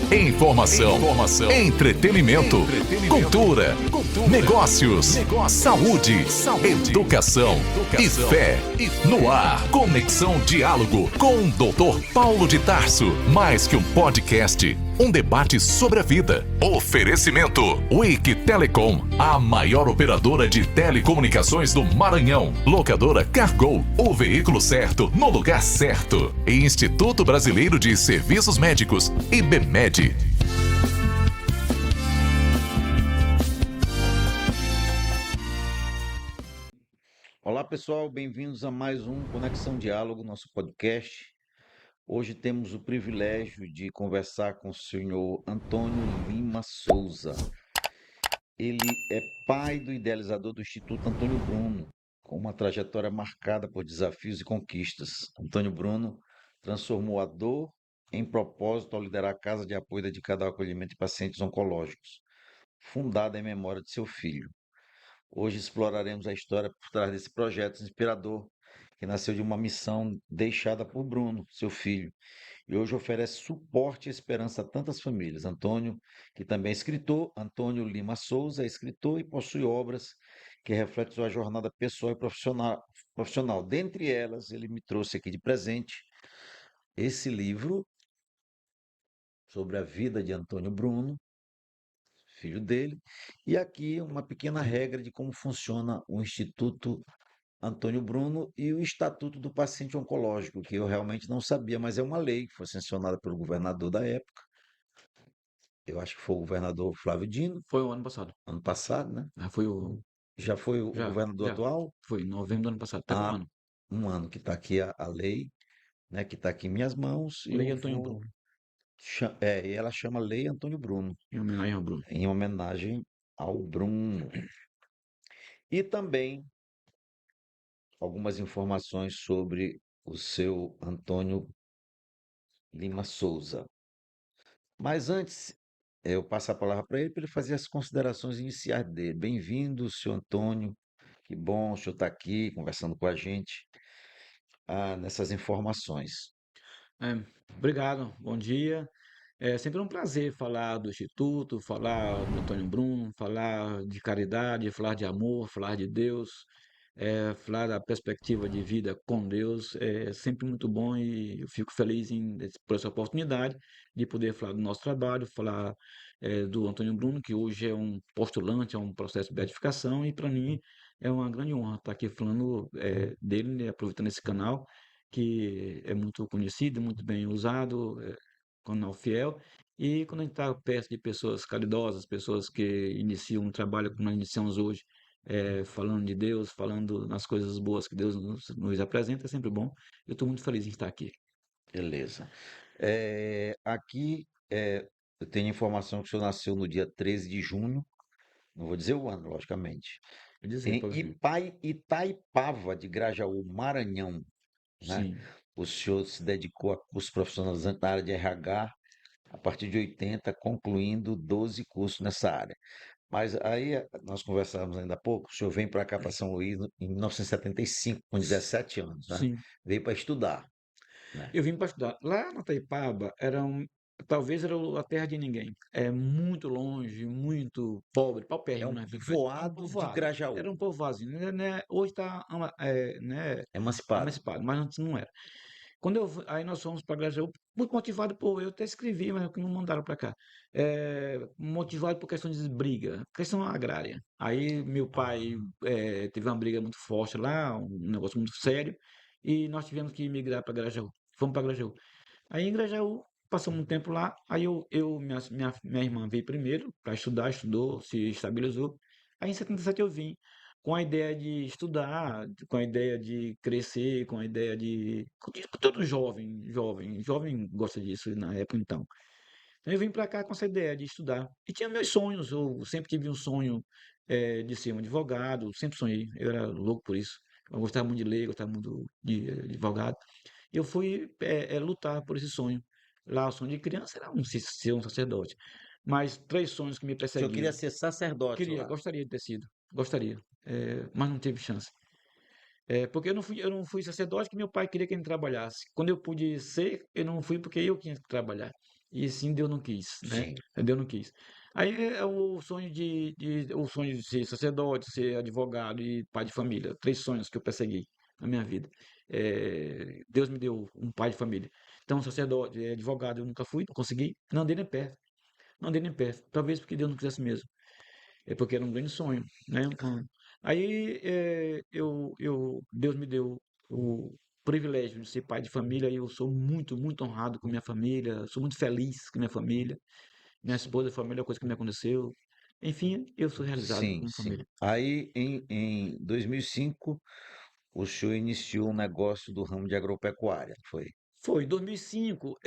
Informação, entretenimento, cultura, negócios, saúde, educação e fé. No ar, Conexão Diálogo com o Dr. Paulo de Tarso. Mais que um podcast, um debate sobre a vida. Oferecimento Wiki Telecom, a maior operadora de telecomunicações do Maranhão. Locadora Cargo, o veículo certo no lugar certo. E Instituto Brasileiro de Serviços Médicos, IBMED. Olá pessoal, bem-vindos a mais um Conexão Diálogo, nosso podcast. Hoje temos o privilégio de conversar com o senhor Antônio Lima Souza. Ele é pai do idealizador do Instituto Antônio Bruno, com uma trajetória marcada por desafios e conquistas. Antônio Bruno transformou a dor em propósito ao liderar a Casa de Apoio dedicada ao acolhimento de pacientes oncológicos, fundada em memória de seu filho. Hoje exploraremos a história por trás desse projeto inspirador, que nasceu de uma missão deixada por Bruno, seu filho, e hoje oferece suporte e esperança a tantas famílias. Antônio, que também é escritor, Antônio Lima Souza é escritor e possui obras que refletem sua jornada pessoal e profissional. Dentre elas, ele me trouxe aqui de presente esse livro sobre a vida de Antônio Bruno, filho dele, e aqui uma pequena regra de como funciona o Instituto Antônio Bruno e o Estatuto do Paciente Oncológico, que eu realmente não sabia, mas é uma lei que foi sancionada pelo governador da época. Eu acho que foi o governador Flávio Dino, Foi o ano passado. ano passado, né? Foi o. Já foi o governador Já. atual? Foi em novembro do ano passado. Tá com um Há ano. um ano que está aqui a lei, né, que está aqui em minhas mãos. Lei Eu Antônio vou. Bruno. E ela chama Lei Antônio Bruno, Em homenagem ao Bruno. em homenagem ao Bruno. E também algumas informações sobre o seu Antônio Lima Souza. Mas antes, eu passo a palavra para ele fazer as considerações iniciais dele. Bem-vindo, senhor Antônio. Que bom o senhor estar aqui conversando com a gente nessas informações. É, obrigado. Bom dia. É sempre um prazer falar do Instituto, falar do Antônio Bruno, falar de caridade, falar de amor, falar de Deus, falar da perspectiva de vida com Deus. É sempre muito bom e eu fico feliz por essa oportunidade de poder falar do nosso trabalho, falar do Antônio Bruno, que hoje é um postulante, é um processo de beatificação, e para mim é uma grande honra estar aqui falando dele, né, aproveitando esse canal, que é muito conhecido, muito bem usado, canal fiel. E quando a gente está perto de pessoas caridosas, pessoas que iniciam um trabalho como nós iniciamos hoje, falando de Deus, falando nas coisas boas que Deus nos apresenta, é sempre bom. Eu estou muito feliz em estar aqui. Beleza. Aqui eu tenho informação que o senhor nasceu no dia 13 de junho, não vou dizer o ano, logicamente, Quer dizer, em para você. Itaipava de Grajaú, Maranhão, né? Sim, O senhor se dedicou a cursos profissionalizantes na área de RH a partir de 80, concluindo 12 cursos nessa área. Mas aí nós conversávamos ainda há pouco, o senhor vem para cá, para São Luís, em 1975, com 17 anos, né? sim. Veio para estudar, né? Eu vim para estudar. Lá na Taipava, talvez era a terra de ninguém. É muito longe, muito pobre, É paupérrimo, um né? É um povoado de povoado. Grajaú, Era um povoazinho, né? Hoje está, né, emancipado. emancipado, mas antes não era. Aí nós fomos para Grajaú, muito motivado por, eu até escrevi, mas que não mandaram para cá. Motivado por questão de briga, questão agrária. Aí meu pai teve uma briga muito forte lá, um negócio muito sério, e nós tivemos que migrar para Grajaú. Fomos para Grajaú. Aí em Grajaú, passamos um tempo lá, aí minha irmã veio primeiro para estudar, estudou, se estabilizou. Aí em 77 eu vim, com a ideia de estudar, com a ideia de crescer, com a ideia todo jovem gosta disso na época então. Então eu vim para cá com essa ideia de estudar. E tinha meus sonhos, eu sempre tive um sonho de ser um advogado, sempre sonhei, eu era louco por isso. Eu gostava muito de ler, gostava muito de advogado. Eu fui lutar por esse sonho. Lá, o sonho de criança era ser um sacerdote. Mas três sonhos que me O senhor queria perseguiam. ser sacerdote lá. Gostaria de ter sido. Gostaria. Mas não teve chance. Porque eu não fui sacerdote, que meu pai queria que ele trabalhasse. Quando eu pude ser, eu não fui porque eu tinha que trabalhar. e sim Deus não quis, né? Sim, Deus não quis. Aí é o sonho de ser sacerdote, ser advogado e pai de família. Três sonhos que eu persegui na minha vida. Deus me deu um pai de família. Então, sacerdote, advogado, eu nunca fui, não consegui, não andei nem perto, não andei nem perto. Talvez porque Deus não quisesse mesmo. É porque era um grande sonho, né? Aí Deus me deu o privilégio de ser pai de família e eu sou muito, muito honrado com minha família, sou muito feliz com minha família. Minha esposa foi a melhor coisa que me aconteceu. Enfim, eu sou realizado sim, com sim. família. Aí, em 2005, o senhor iniciou um negócio do ramo de agropecuária, não foi? Foi, em 2005,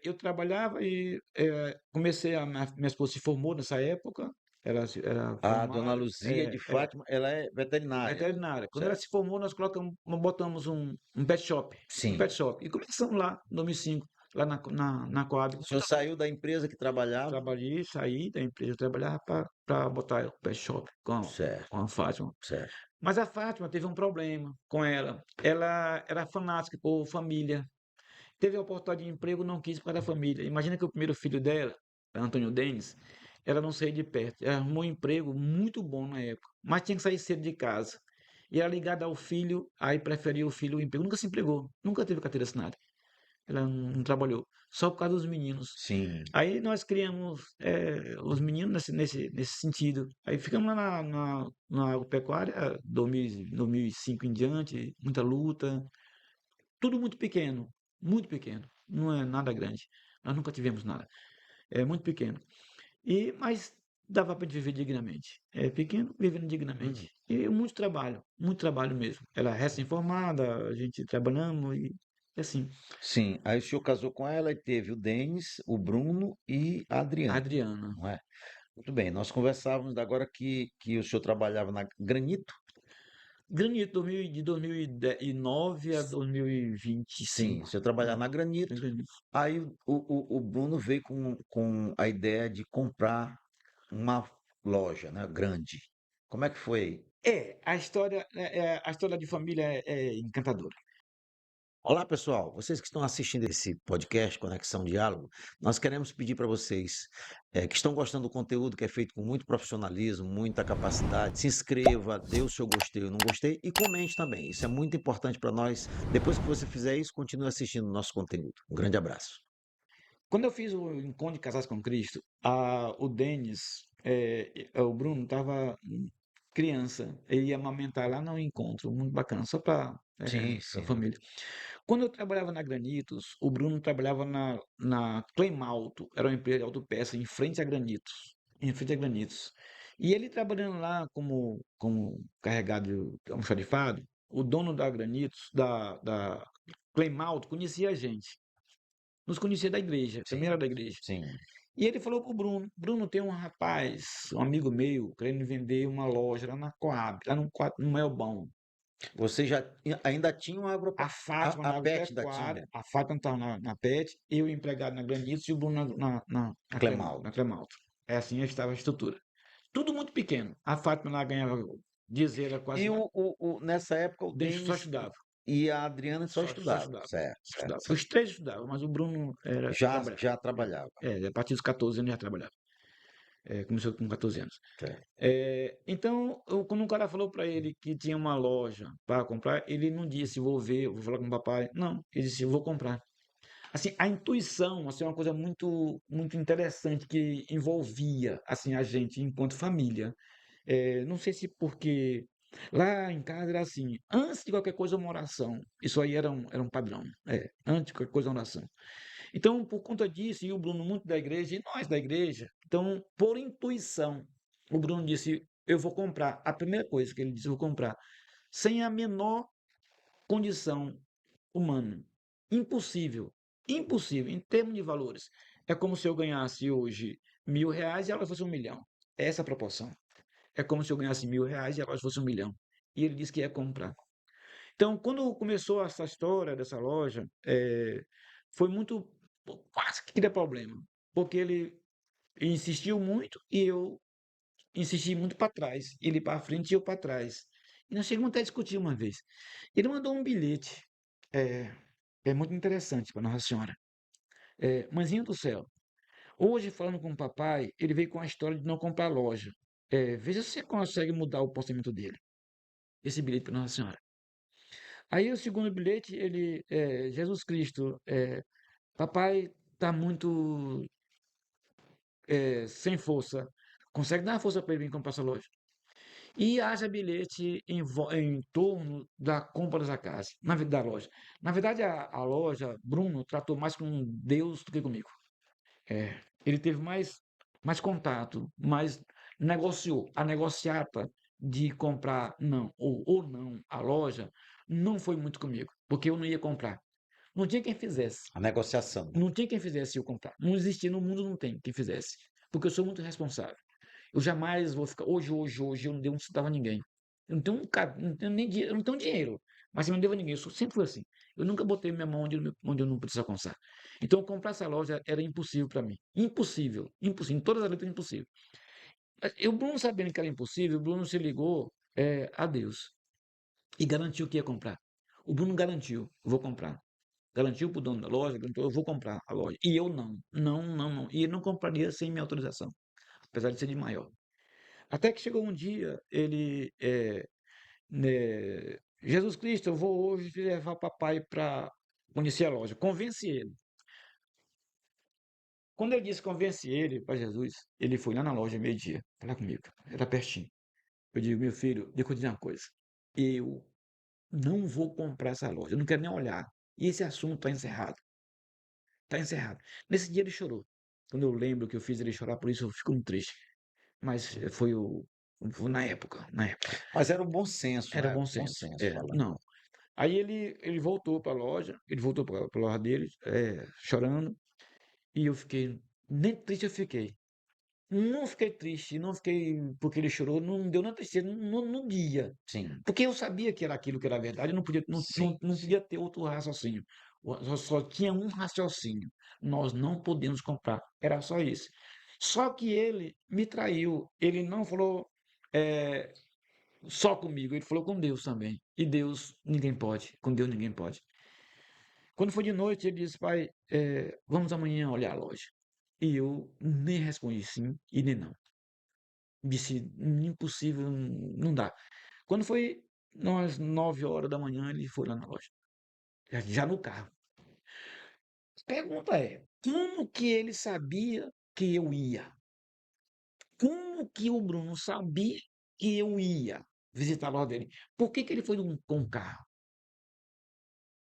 eu trabalhava e comecei minha esposa se formou nessa época, ela era A dona formada, Luzia de Fátima, ela é veterinária, veterinária. Quando ela certo? se formou, nós botamos um pet shop, um Sim. pet shop. E começamos lá, em 2005, lá na Coab. O senhor saiu da empresa que trabalhava? Trabalhei, saí da empresa, trabalhava para botar o pet shop Certo, com a Fátima. certo. Mas a Fátima teve um problema com ela. Ela era fanática por família. Teve a oportunidade de emprego, não quis para a família. Imagina que o primeiro filho dela, Antônio Denis, ela não saía de perto. Ela arrumou um emprego muito bom na época, mas tinha que sair cedo de casa. E era ligada ao filho, aí preferia o filho o emprego. Nunca se empregou, nunca teve carteira assinada. Ela não trabalhou, só por causa dos meninos. Sim, Aí nós criamos os meninos nesse sentido. Aí ficamos lá na agropecuária, 2005 em diante, muita luta, tudo muito pequeno, não é nada grande. Nós nunca tivemos nada, é muito pequeno. Mas dava para viver dignamente. É pequeno, vivendo uhum, dignamente. E muito trabalho mesmo. Ela é recém-formada, a gente trabalhamos e assim. sim. Aí o senhor casou com ela e teve o Denis, o Bruno e a A Adriana, Adriana. não é? Muito bem, nós conversávamos agora que o senhor trabalhava na Granito. Granito 2000, de 2009 a Sim, o 2025. senhor trabalhava Hum, na Granito. Granito. Aí o Bruno veio com a ideia de comprar uma loja, né, grande. Como é que foi aí? A história de família é encantadora. Olá, pessoal. Vocês que estão assistindo esse podcast Conexão Diálogo, nós queremos pedir para vocês que estão gostando do conteúdo que é feito com muito profissionalismo, muita capacidade, se inscreva, dê o seu gostei ou não gostei e comente também. Isso é muito importante para nós. Depois que você fizer isso, continue assistindo o nosso conteúdo. Um grande abraço. Quando eu fiz o Encontro de Casais com Cristo, o Denis, o Bruno, estava criança. Ele ia amamentar lá no encontro, muito bacana, só para Sim, a sim. família. Quando eu trabalhava na Granitos, o Bruno trabalhava na Cleimalto, era uma empresa de autopeça, em frente a Granitos. Em frente a Granitos. E ele trabalhando lá como carregado de almoxarifado, o dono da Granitos, da Cleimalto, conhecia a gente. Nos conhecia da igreja, também Sim, era da igreja. sim. E ele falou pro Bruno, Bruno, tem um rapaz, um amigo meu, querendo vender uma loja lá na Coab, lá no Melbão. Você já ainda tinha uma A Fátima a na Pet da tinha, agropecuária, a Fátima estava na PET, eu empregado na Granitos e o Bruno na Clemalto. Clemalto. É assim estava a estrutura. Tudo muito pequeno. A Fátima lá ganhava, dizer, era quase E nada. nessa época o Deixa só Denis estudava. e a Adriana só Só estudavam. estudava. Certo, certo, Estudava. certo. Os três estudavam, mas o Bruno trabalhava. Já trabalhava. A partir dos 14 anos já trabalhava. Começou com 14 anos. Certo. Então, quando o cara falou para ele que tinha uma loja para comprar, ele não disse, vou ver, vou falar com o papai. Não, ele disse, eu vou comprar. Assim, a intuição, assim, é uma coisa muito, muito interessante que envolvia, assim, a gente enquanto família. Não sei se porque lá em casa era assim, antes de qualquer coisa uma oração. Isso aí era um padrão. Antes de qualquer coisa uma oração. Então, por conta disso, e o Bruno muito da igreja, e nós da igreja, então, por intuição, o Bruno disse, eu vou comprar. A primeira coisa que ele disse, eu vou comprar. Sem a menor condição humana. Impossível. Impossível, em termos de valores. É como se eu ganhasse hoje R$ 1.000 e ela fosse 1 milhão. É essa a proporção. É como se eu ganhasse R$ 1.000 e ela fosse 1 milhão. E ele disse que ia comprar. Então, quando começou essa história dessa loja, foi muito. Quase que deu problema. Porque ele insistiu muito e eu insisti muito para trás. Ele para frente e eu para trás. E nós chegamos até a discutir uma vez. Ele mandou um bilhete. É, é muito interessante para Nossa Senhora. Mãezinha do céu, Hoje, falando com o papai, ele veio com a história de não comprar loja. Veja se você consegue mudar o pensamento dele. Esse bilhete para Nossa Senhora. Aí o segundo bilhete, Jesus Cristo, papai está muito sem força. Consegue dar uma força para ele vir comprar essa loja? E haja bilhete em torno da compra da casa, da loja. Na verdade, a loja, Bruno, tratou mais com Deus do que comigo. Ele teve mais contato, mais negociou. A negociata de comprar não ou não a loja não foi muito comigo, porque eu não ia comprar. Não tinha quem fizesse. A negociação. Não tinha quem fizesse eu comprar. Não existia no mundo, não tem quem fizesse. Porque eu sou muito responsável. Eu jamais vou ficar. Hoje, eu não devo um centavo a ninguém. Eu não tenho não tenho nem dinheiro, eu não tenho dinheiro. Mas eu não devo a ninguém. Sempre fui assim. Eu nunca botei minha mão onde eu não preciso alcançar. Então, comprar essa loja era impossível para mim. Impossível. Impossível. Em todas as letras, impossível. O Bruno, sabendo que era impossível, o Bruno se ligou a Deus e garantiu que ia comprar. O Bruno garantiu, eu vou comprar. Garantiu para o dono da loja, garantiu, eu vou comprar a loja. E eu não. Não, não, não. E ele não compraria sem minha autorização, apesar de ser de maior. Até que chegou um dia, Jesus Cristo, eu vou hoje levar papai para conhecer a loja. Convence ele. Quando eu disse convence ele para Jesus, ele foi lá na loja meio-dia, falar comigo. Era pertinho. Eu digo, meu filho, deixa eu te dizer uma coisa. Eu não vou comprar essa loja, eu não quero nem olhar. E esse assunto está encerrado. Está encerrado. Nesse dia ele chorou. Quando eu lembro que eu fiz ele chorar, por isso eu fico muito triste. Mas foi na época, na época. Mas era o bom senso, Era né? bom Bom senso. senso falando. Não. Aí ele voltou para a loja, ele voltou para a loja dele, chorando, e eu fiquei, nem triste eu fiquei. Não fiquei triste, não fiquei porque ele chorou, não deu nem tristeza no dia. Sim, Porque eu sabia que era aquilo que era verdade, eu não podia, sim, não sim. podia ter outro raciocínio. Só tinha um raciocínio. Nós não podemos comprar. Era só isso. Só que ele me traiu. Ele não falou eh, só comigo, ele falou com Deus também. E Deus ninguém pode. Com Deus ninguém pode. Quando foi de noite, ele disse, pai, vamos amanhã olhar a loja. E eu nem respondi sim e nem não. Disse, impossível, não dá. Quando foi umas 9 horas da manhã, ele foi lá na loja. Já no carro. A pergunta é, como que ele sabia que eu ia? Como que o Bruno sabia que eu ia visitar a loja dele? Por que que ele foi com o carro?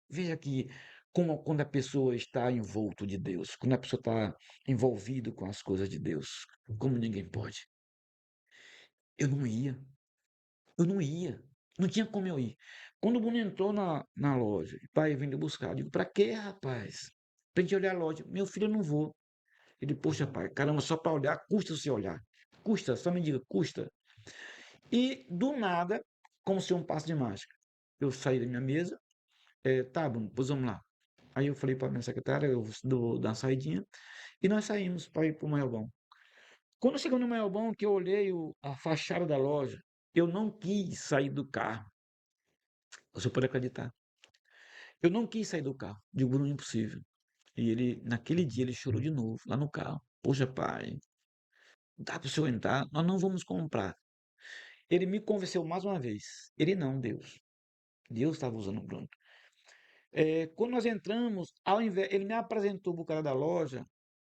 Veja que como quando a pessoa está envolto de Deus, quando a pessoa está envolvido com as coisas de Deus, como ninguém pode. Eu não ia, eu não ia, não tinha como eu ir. Quando o Bruno entrou na loja, o pai veio buscar, eu digo, pra quê, rapaz? Pra gente olhar a loja. Meu filho, eu não vou. Ele, poxa, pai, caramba, só para olhar, custa se olhar. Custa, só me diga, custa. E do nada, como se um passo de mágica, eu saí da minha mesa, tá, Bruno, pois vamos lá. Aí eu falei para minha secretária, eu dou dar uma saidinha, e nós saímos para ir para o Maiobão. Quando chegamos no Maiobão, que eu olhei a fachada da loja, eu não quis sair do carro. Você pode acreditar. Eu não quis sair do carro. Digo, Bruno, impossível. E ele, naquele dia, ele chorou de novo, lá no carro. Poxa, pai, dá para o senhor entrar? Nós não vamos comprar. Ele me convenceu mais uma vez. Ele não, Deus. Deus estava usando o Bruno. Quando nós entramos, ao invés, ele me apresentou o cara da loja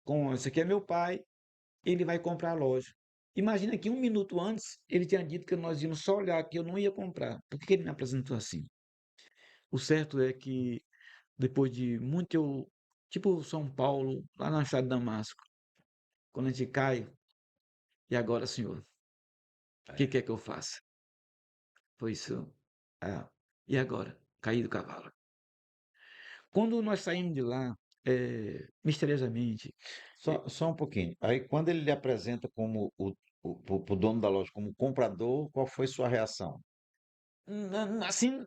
com, esse aqui é meu pai, ele vai comprar a loja. Imagina que 1 minuto antes ele tinha dito que nós íamos só olhar, que eu não ia comprar. Por que ele me apresentou assim? O certo é que depois de muito eu, tipo São Paulo, lá na estrada de Damasco, quando a gente cai, e agora, senhor, o que quer que eu faça? Foi isso. E agora? Caí do cavalo. Quando nós saímos de lá, misteriosamente, Só um pouquinho. Aí, quando ele lhe apresenta como o dono da loja como comprador, qual foi sua reação? assim,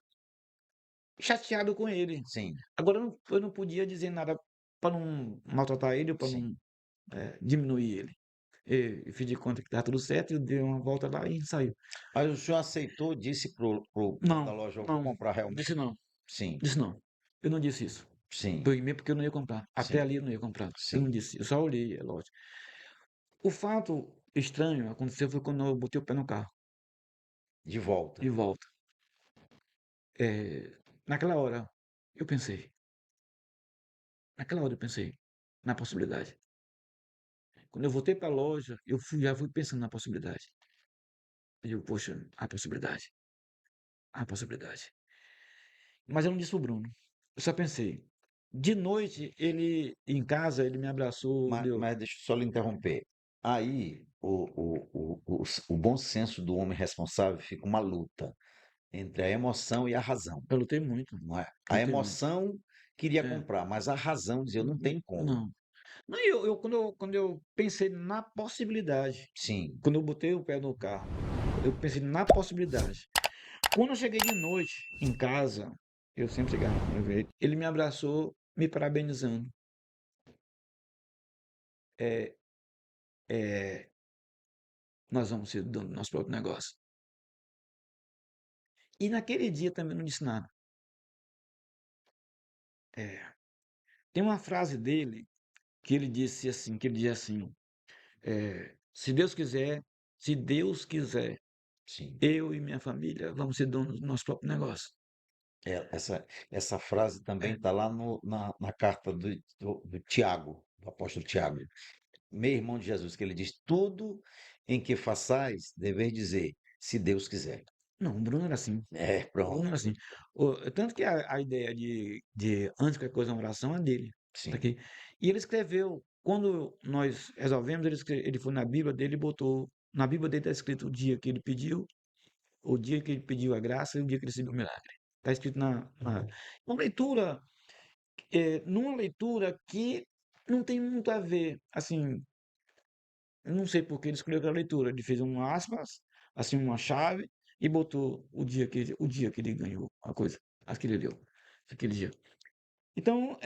chateado com ele. Sim. Agora eu não podia dizer nada para não maltratar ele ou para Sim. não diminuir ele. Eu fiz de conta que estava tudo certo, eu dei uma volta lá e saiu. Mas o senhor aceitou, disse pro dono da Não, loja, eu vou não, comprar realmente? disse não, Sim. disse não. Eu não disse isso. Sim, Foi mesmo porque eu não ia comprar. Até sim, ali eu não ia comprar. Eu sim. não disse, eu só olhei, é lógico. O fato estranho aconteceu foi quando eu botei o pé no carro, De volta. de volta. Naquela hora, eu pensei, na possibilidade. Quando eu voltei para a loja, já fui pensando na possibilidade. Eu digo, poxa, a possibilidade, a possibilidade. Mas eu não disse pro Bruno. Eu só pensei. De noite, ele, em casa, ele me abraçou, deu. Mas deixa eu só lhe interromper. Aí o bom senso do homem responsável fica uma luta entre a emoção e a razão, Eu lutei muito, não é? A lutei muito. emoção queria É, comprar, mas a razão dizia, não tem como. não. Não, quando eu pensei na possibilidade, Sim, quando eu botei o pé no carro, eu pensei na possibilidade. Quando eu cheguei de noite em casa, eu sempre chegava com ele me abraçou, me parabenizando. É, é, nós vamos ser dono do nosso próprio negócio. E naquele dia também não disse nada. É, tem uma frase dele que ele dizia assim, se Deus quiser, se Deus quiser, sim. eu e minha família vamos ser donos do nosso próprio negócio. Essa frase também É, está lá na carta do Tiago, do apóstolo Tiago, meu irmão de Jesus, que ele diz: tudo em que façais, deveis dizer, se Deus quiser. não, o Bruno era assim. É, O Bruno era pronto. assim. Tanto que a ideia de antes que a coisa uma oração é dele. Tá Sim, aqui. E ele escreveu, quando nós resolvemos, ele foi na Bíblia dele e botou. Na Bíblia dele está escrito o dia que ele pediu, o dia que ele pediu a graça e o dia que ele recebeu o milagre. Está escrito uma leitura, numa leitura que não tem muito a ver, assim, eu não sei por que ele escolheu aquela leitura. Ele fez um aspas, assim, uma chave, e botou o dia que ele ganhou a coisa, as que ele deu, aquele dia. Então,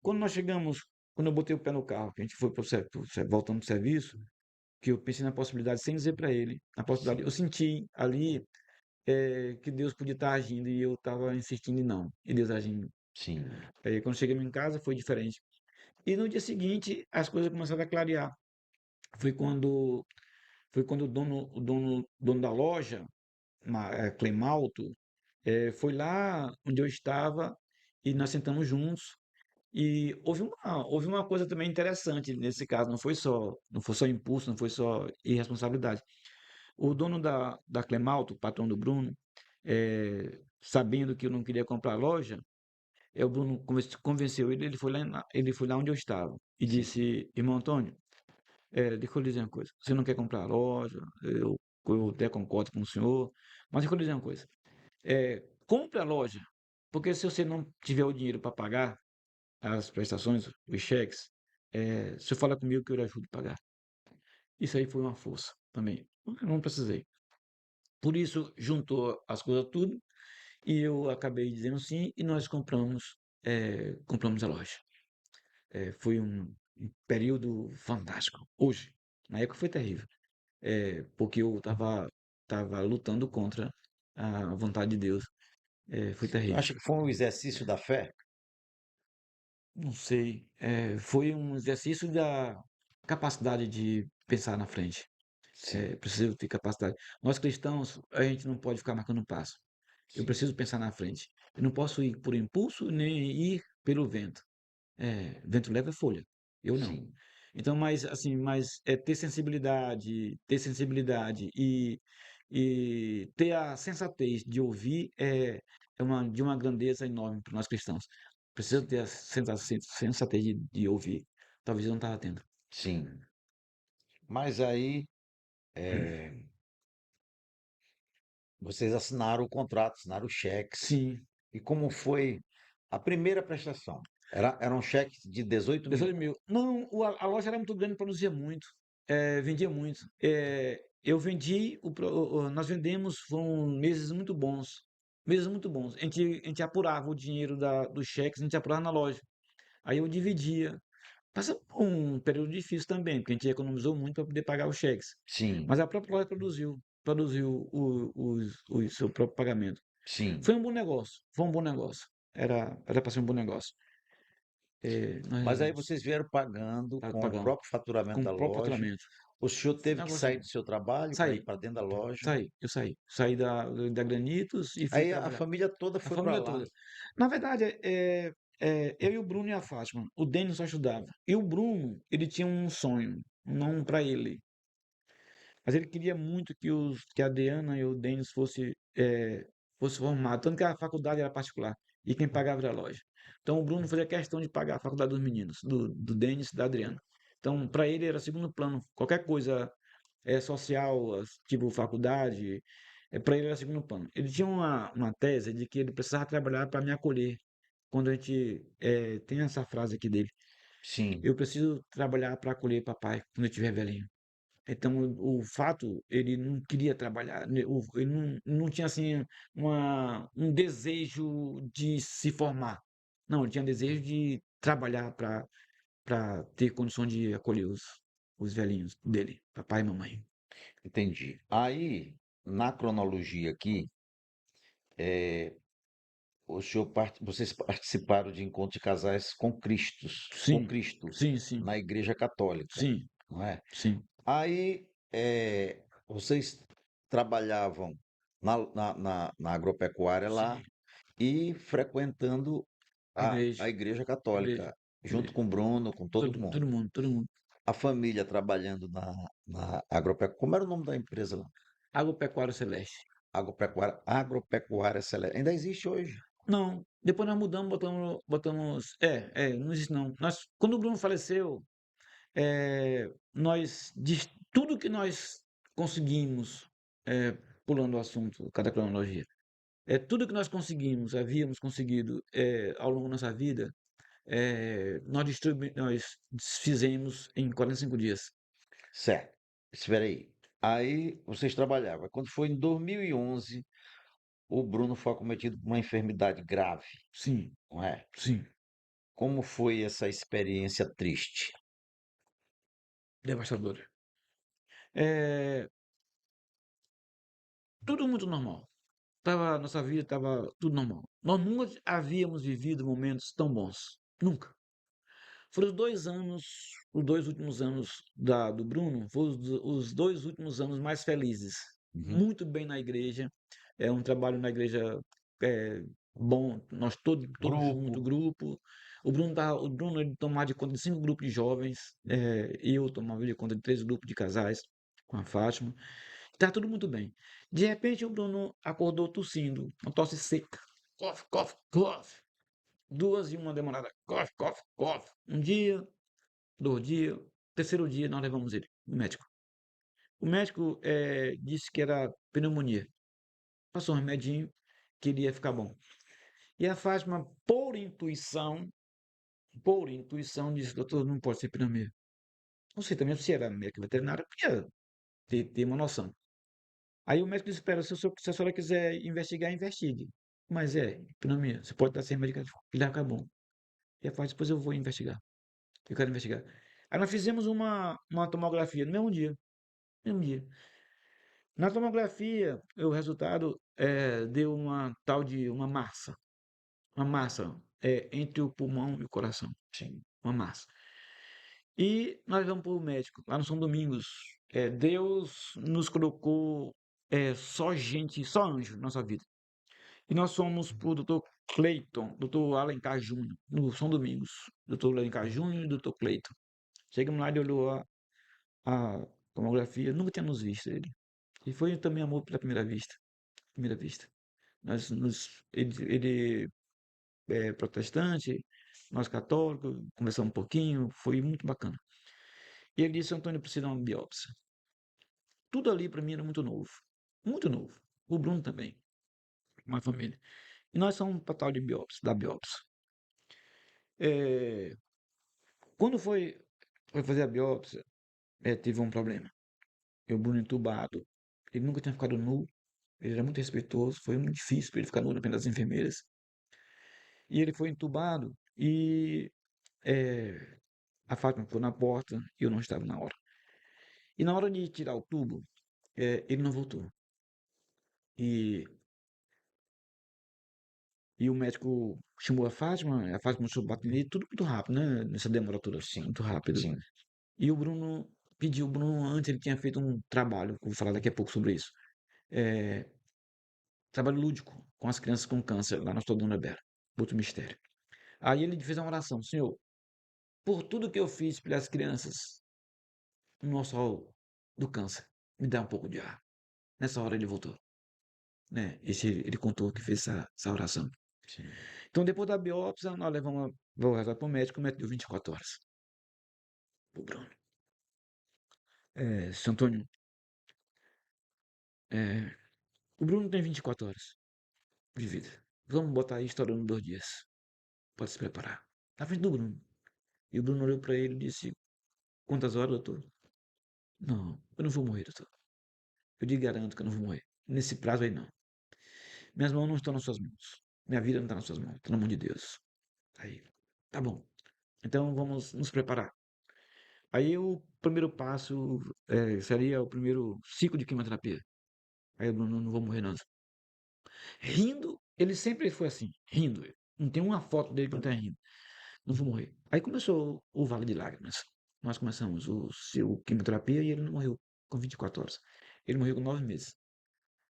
quando nós chegamos, quando eu botei o pé no carro, que a gente foi voltando para o serviço, que eu pensei na possibilidade, sem dizer para ele, na possibilidade, eu sim, senti ali que Deus podia estar agindo e eu estava insistindo em não, e Deus agindo. sim, Aí, quando chegamos em casa, foi diferente. E no dia seguinte, as coisas começaram a clarear. Foi quando Foi quando o dono da loja, Clemalto, foi lá onde eu estava e nós sentamos juntos. E houve uma coisa também interessante nesse caso, não foi só impulso, não foi só irresponsabilidade. O dono da Clemalto, o patrão do Bruno, sabendo que eu não queria comprar a loja, o Bruno convenceu ele, ele foi lá onde eu estava e sim, disse, irmão Antônio, deixa eu lhe dizer uma coisa. Você não quer comprar a loja, eu até concordo com o senhor, mas deixa eu lhe dizer uma coisa. Compre a loja, porque se você não tiver o dinheiro para pagar as prestações, os cheques, o senhor fala comigo que eu lhe ajudo a pagar. Isso aí foi uma força também. Eu não precisei. Por isso, juntou as coisas tudo e eu acabei dizendo sim e nós compramos a loja. Foi um período fantástico. Hoje, na época foi terrível. Porque eu tava lutando contra a vontade de Deus. Foi Tu terrível. acha que foi um exercício da fé? Não sei, foi um exercício da capacidade de pensar na frente. Sim, Preciso ter capacidade. Nós cristãos, a gente não pode ficar marcando passo. Eu sim, preciso pensar na frente. Eu não posso ir por impulso nem ir pelo vento. Vento leva é folha. Eu não. sim, Então, mas é ter sensibilidade e ter a sensatez de ouvir de uma grandeza enorme para nós cristãos. Precisa sim, ter a sensatez de ouvir. Talvez eu não estava tendo. sim. Mas aí, eh, vocês assinaram o contrato, assinaram os cheques. Sim, E como foi a primeira prestação? Era um cheque de 18 mil. 18 mil. Não, a loja era muito grande, produzia muito, vendia muito. Eu vendi, nós vendemos, foram meses muito bons. Meses muito bons. A gente apurava o dinheiro dos cheques, a gente apurava na loja. Aí eu dividia. Passamos por um período difícil também, porque a gente economizou muito para poder pagar os cheques. Sim, Mas a própria loja produziu o seu próprio pagamento. sim, Foi um bom negócio, foi um bom negócio. Era para ser um bom negócio. Nós Mas aí levamos, vocês vieram pagando com o pagamos, próprio faturamento com o da próprio loja. faturamento. O senhor teve Não que sair gostei. do seu trabalho para ir Saí, para dentro da loja. saí da Granitos e fui Aí a trabalhar. família toda A foi para família lá. toda. Na verdade, eu e o Bruno e a Fátima. O Denis só ajudava. E o Bruno, ele tinha um sonho, não para ele, mas ele queria muito que a Adriana e o Denis fosse formado, tanto que a faculdade era particular e quem pagava era a loja. Então o Bruno fazia questão de pagar a faculdade dos meninos, do Denis e da Adriana. Então, para ele era segundo plano. Qualquer coisa social, tipo faculdade, para ele era segundo plano. Ele tinha uma tese de que ele precisava trabalhar para me acolher. Quando a gente tem essa frase aqui dele, Sim, eu preciso trabalhar para acolher papai quando eu estiver velhinho. Então, o fato, ele não queria trabalhar, né, ele não tinha assim um desejo de se formar. Não, ele tinha desejo de trabalhar para ter condição de acolher os velhinhos dele, papai e mamãe. entendi. Aí, na cronologia aqui, vocês participaram de encontro de casais com Sim, Cristo, sim, sim, na Igreja Católica, sim, não é? sim, Aí, vocês trabalhavam na agropecuária lá sim. e frequentando a Igreja, Igreja igreja, Católica, junto igreja. com o Bruno, com todo Todo, mundo. todo mundo, todo mundo. A família trabalhando na agropecuária. Como era o nome da empresa lá? Agropecuário Celeste. Agropecuária Celeste. Ainda existe hoje. Não, depois nós mudamos, não existe não. Quando o Bruno faleceu, tudo que nós conseguimos, pulando o assunto, cada cronologia, tudo que nós conseguimos, havíamos conseguido ao longo da nossa vida, nós fizemos em 45 dias. Certo. Espera aí. Aí vocês trabalhavam. Quando foi em 2011, o Bruno foi acometido por uma enfermidade grave, Sim, não é? sim, Como foi essa experiência triste? devastador. É, tudo muito normal. Nossa vida estava tudo normal. Nós nunca havíamos vivido momentos tão bons. Nunca. Foram os 2 últimos anos do Bruno, foram os 2 últimos anos mais felizes. Uhum. Muito bem na igreja, um trabalho na igreja bom, nós todos juntos, Grupo. grupo. O Bruno ele tomava de conta de 5 grupos de jovens, e eu tomava de conta de 3 grupos de casais com a Fátima. Tá tudo muito bem. De repente o Bruno acordou tossindo, uma tosse seca. Cough, cough, cough. Duas e uma demorada. Cough, cough, cough. Um dia, 2 dias, terceiro dia nós levamos ele no médico. O médico disse que era pneumonia. Passou um remedinho que ele ia ficar bom. E a Fátima, por intuição, disse, doutor, não pode ser pneumonia. Não sei também se era médico veterinário, podia ter uma noção. Aí o médico disse, espera, se a senhora quiser investigar, investigue. Mas pneumonia, você pode estar sem medicação, ele vai ficar bom. E a Fátima, depois eu vou investigar. Eu quero investigar. Aí nós fizemos uma tomografia no mesmo dia. Mesmo dia. Na tomografia, o resultado deu uma tal de uma massa. Uma massa entre o pulmão e o coração. Sim. Uma massa. E nós vamos para o médico, lá no São Domingos. Deus nos colocou só gente, só anjo na nossa vida. E nós fomos para o doutor Cleiton, doutor Alencar Júnior, no São Domingos. Doutor Alencar Júnior e doutor Cleiton. Chegamos lá, ele olhou a tomografia, nunca tínhamos visto ele. E foi também amor pela primeira vista. Primeira vista. Ele é protestante, nós católicos, conversamos um pouquinho, foi muito bacana. E ele disse, Antônio, precisa de uma biópsia. Tudo ali para mim era muito novo. Muito novo. O Bruno também, uma família. E nós somos para tal de biópsia, da biópsia. É, quando foi fazer a biópsia, teve um problema. E o Bruno entubado. Ele nunca tinha ficado nu. Ele era muito respeitoso. Foi muito difícil para ele ficar nu na frente das enfermeiras. E ele foi entubado e a Fátima ficou na porta e eu não estava na hora. E na hora de tirar o tubo, ele não voltou. E E o médico chamou a Fátima começou a bater nele, tudo muito rápido, né? Nessa demora toda, Sim, muito rápido. sim. E o Bruno antes ele tinha feito um trabalho, que eu vou falar daqui a pouco sobre isso. É, trabalho lúdico com as crianças com câncer, lá no Hospital Dona Bela, outro mistério. Aí ele fez uma oração, Senhor, por tudo que eu fiz pelas crianças no hospital do câncer, me dá um pouco de ar. Nessa hora ele voltou, né? Ele contou que fez essa oração. Sim. Então, depois da biópsia, nós levamos, vou rezar para o médico deu 24 horas. O Bruno. Seu Antônio, é, o Bruno tem 24 horas de vida. Vamos botar aí estourando 2 dias. Pode se preparar. Na frente do Bruno. E o Bruno olhou para ele e disse: Quantas horas, doutor? Não, eu não vou morrer, doutor. Eu te garanto que eu não vou morrer. Nesse prazo aí, não. Minhas mãos não estão nas suas mãos. Minha vida não está nas suas mãos. Está na mão de Deus. Aí, tá bom. Então vamos nos preparar. Aí o primeiro passo seria o primeiro ciclo de quimioterapia. Aí o Bruno, não vou morrer não. Rindo, ele sempre foi assim, rindo. Não tem uma foto dele que não tenha rindo. Não vou morrer. Aí começou o Vale de Lágrimas. Nós começamos o seu quimioterapia e ele não morreu com 24 horas. Ele morreu com 9 meses.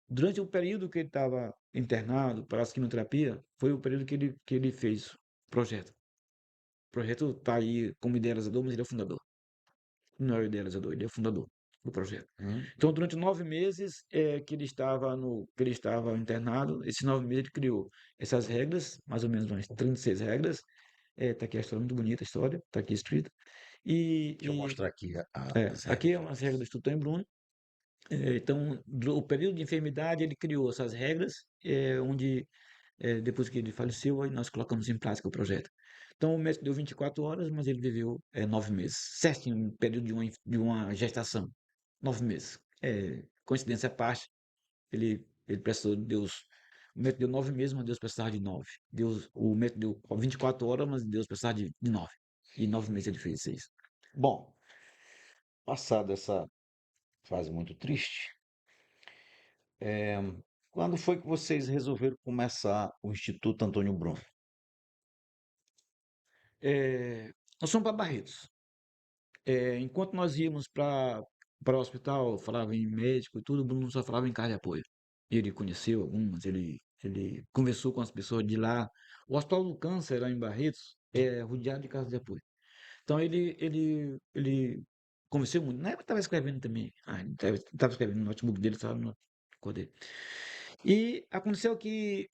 Durante o período que ele estava internado para a quimioterapia, foi o período que ele fez o projeto. O projeto está aí como idealizador, mas ele é o fundador. Não é o idealizador, ele é o fundador do projeto. Então, durante 9 meses que ele estava internado, esses 9 meses ele criou essas regras, mais ou menos umas 36 regras. Tá aqui a história, muito bonita a história, tá aqui escrita. Deixa eu mostrar aqui as Aqui é regras. uma regra do Instituto Em Bruno. Então, o período de enfermidade, ele criou essas regras, onde, depois que ele faleceu, aí nós colocamos em prática o projeto. Então, o médico deu 24 horas, mas ele viveu 9 meses, certinho, um período de uma gestação, 9 meses. Coincidência à parte, ele precisou de Deus. O médico deu 9 meses, mas Deus precisava de 9. O médico deu 24 horas, mas Deus precisava de 9. E 9 meses ele fez isso. Bom, passada essa fase muito triste, quando foi que vocês resolveram começar o Instituto Antônio Bruno? Nós fomos para Barretos. Enquanto nós íamos para o hospital, falava em médico e tudo, o Bruno só falava em casa de apoio. Ele conheceu algumas, ele conversou com as pessoas de lá. O Hospital do Câncer, lá em Barretos, é rodeado de casas de apoio. Então ele conversou muito. Na época estava escrevendo também. Ele estava escrevendo no notebook dele, estava no notebook dele. E aconteceu que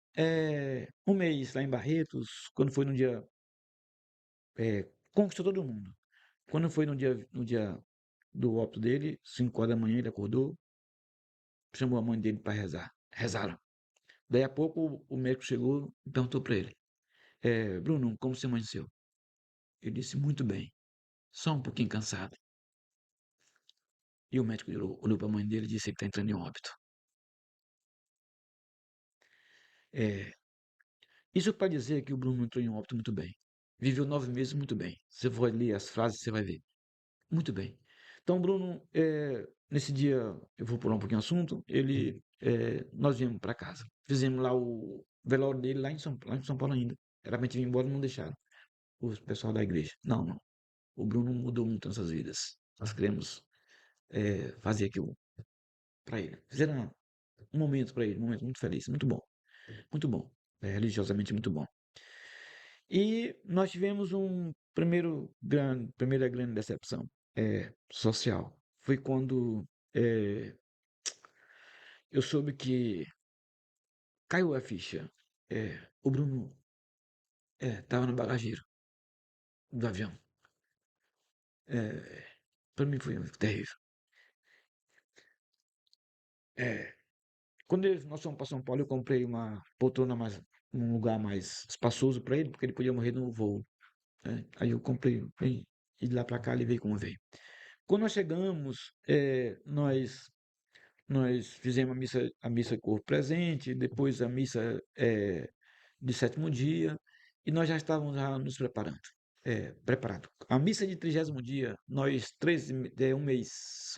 um mês lá em Barretos, quando foi no dia, conquistou todo mundo. Quando foi no dia do óbito dele, 5 horas da manhã, ele acordou, chamou a mãe dele para rezar. Rezaram. Daí a pouco o médico chegou e perguntou para ele: Bruno, como você amanheceu? Ele disse: muito bem, só um pouquinho cansado. E o médico olhou para a mãe dele e disse que está entrando em óbito. É, isso para dizer que o Bruno entrou em óbito muito bem. Viveu 9 meses muito bem. Você vai ler as frases, você vai ver. Muito bem. Então, Bruno, nesse dia, eu vou pular um pouquinho o assunto, nós viemos para casa. Fizemos lá o velório dele lá em São Paulo ainda. Era pra gente vir embora e não deixaram. O pessoal da igreja. Não, não. O Bruno mudou muito nossas vidas. Nós queremos fazer aquilo para ele. Fizeram um momento para ele, um momento muito feliz, muito bom. Muito bom. Religiosamente muito bom. E nós tivemos primeira grande decepção social. Foi quando eu soube que caiu a ficha. O Bruno estava no bagageiro do avião. Para mim foi terrível. É, quando nós fomos para São Paulo, eu comprei uma poltrona um lugar mais espaçoso para ele, porque ele podia morrer no voo. Né? Aí eu comprei, e de lá para cá ele veio como veio. Quando nós chegamos, nós fizemos a missa corpo presente, depois a missa de sétimo dia, e nós já estávamos já nos preparando. Preparado. A missa de 30º dia, nós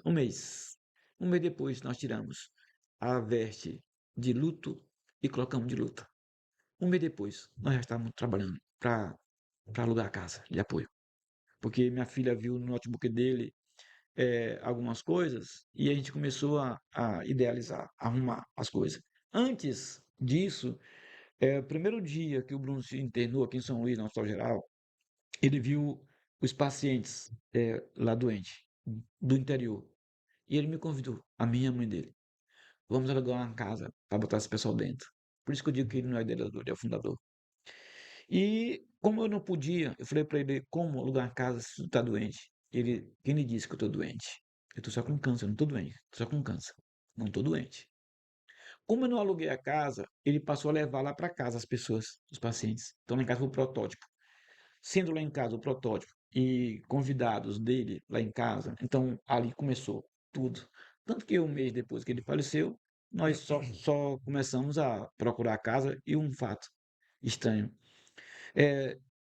um mês depois nós tiramos a veste de luto e colocamos de luto. Um mês depois, nós já estávamos trabalhando para alugar a casa de apoio. Porque minha filha viu no notebook dele algumas coisas e a gente começou a idealizar, a arrumar as coisas. Antes disso, o primeiro dia que o Bruno se internou aqui em São Luís, no Hospital Geral, ele viu os pacientes lá doentes, do interior. E ele me convidou, a minha mãe dele. Vamos alugar uma casa para botar esse pessoal dentro. Por isso que eu digo que ele não é idealizador, ele é o fundador. E como eu não podia, eu falei para ele, como alugar uma casa se tu tá doente? Quem lhe disse que eu tô doente? Eu tô só com câncer, eu não tô doente, tô só com câncer. Não tô doente. Como eu não aluguei a casa, ele passou a levar lá para casa as pessoas, os pacientes. Então lá em casa foi o protótipo. Sendo lá em casa o protótipo e convidados dele lá em casa, então ali começou tudo. Tanto que um mês depois que ele faleceu, nós só começamos a procurar a casa e um fato estranho.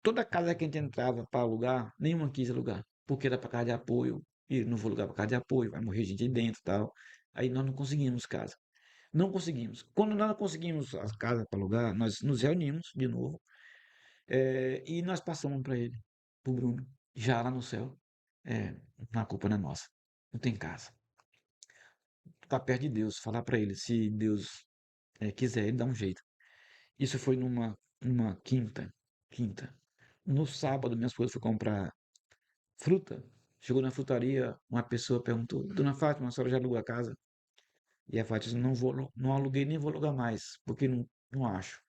Toda casa que a gente entrava para alugar, nenhuma quis alugar, porque era para casa de apoio, e não vou alugar para casa de apoio, vai morrer gente aí dentro e tal. Aí nós não conseguimos casa. Não conseguimos. Quando nós não conseguimos a casa para alugar, nós nos reunimos de novo e nós passamos para ele, para o Bruno, já lá no céu. A culpa não é nossa. Não tem casa. Tá perto de Deus, falar para ele, se Deus quiser, ele dá um jeito. Isso foi numa quinta. Quinta. No sábado, minha esposa foi comprar fruta. Chegou na frutaria, uma pessoa perguntou: Dona Fátima, a senhora já alugou a casa? E a Fátima disse: não aluguei nem vou alugar mais, porque não acho.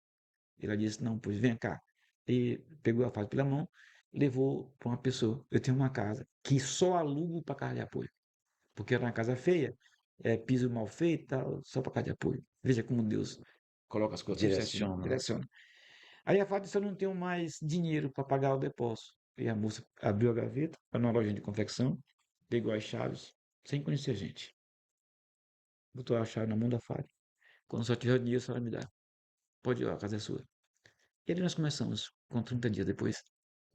Ela disse: Não, pois vem cá. E pegou a Fátima pela mão, levou para uma pessoa. Eu tenho uma casa que só alugo para casa de apoio, porque era uma casa feia, piso mal feito, e tal, só para casa de apoio. Veja como Deus coloca as coisas tudo certinho, Direciona, né? direciona. Aí a Fátima disse: Eu não tenho mais dinheiro para pagar o depósito. E a moça abriu a gaveta, para numa loja de confecção, pegou as chaves, sem conhecer a gente. Botou a chave na mão da Fátima. Quando só tiver o dinheiro, a senhora me dá. Pode ir, a casa é sua. E ali nós começamos, com 30 dias depois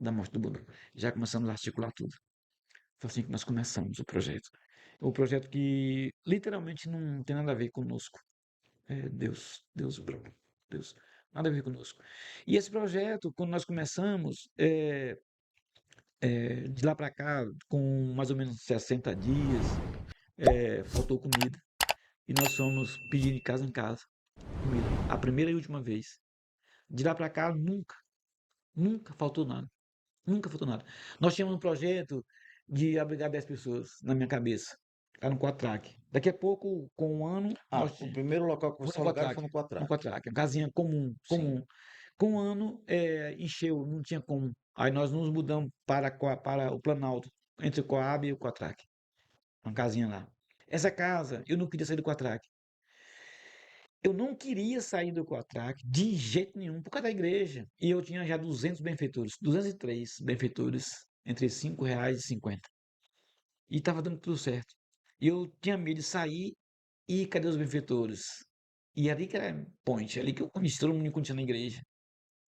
da morte do Bruno. Já começamos a articular tudo. Foi assim que nós começamos o projeto. O projeto que literalmente não tem nada a ver conosco. É Deus, Deus próprio, Deus. Nada a ver conosco. E esse projeto, quando nós começamos, de lá para cá, com mais ou menos 60 dias, faltou comida. E nós fomos pedir de casa em casa comida. A primeira e última vez. De lá para cá, nunca faltou nada. Nunca faltou nada. Nós tínhamos um projeto de abrigar 10 pessoas na minha cabeça, lá no Quatraque. Daqui a pouco, com um ano, O primeiro local que foi você no alugaram Quatraque. foi no No Quatraque. Quatraque, uma casinha comum, Sim. comum. Com um ano, encheu, não tinha como. Aí nós nos mudamos para o Planalto, entre o Coab e o Quatraque. Uma casinha lá. Essa casa, eu não queria sair do Quatraque. Eu não queria sair do Quatraque de jeito nenhum, por causa da igreja. E eu tinha já 200 benfeitores, 203 benfeitores, entre R$ 5 e 50. E estava dando tudo certo. E eu tinha medo de sair e cadê os benfeitores? E ali que era point, ali que eu conheci todo mundo me conhecia na igreja.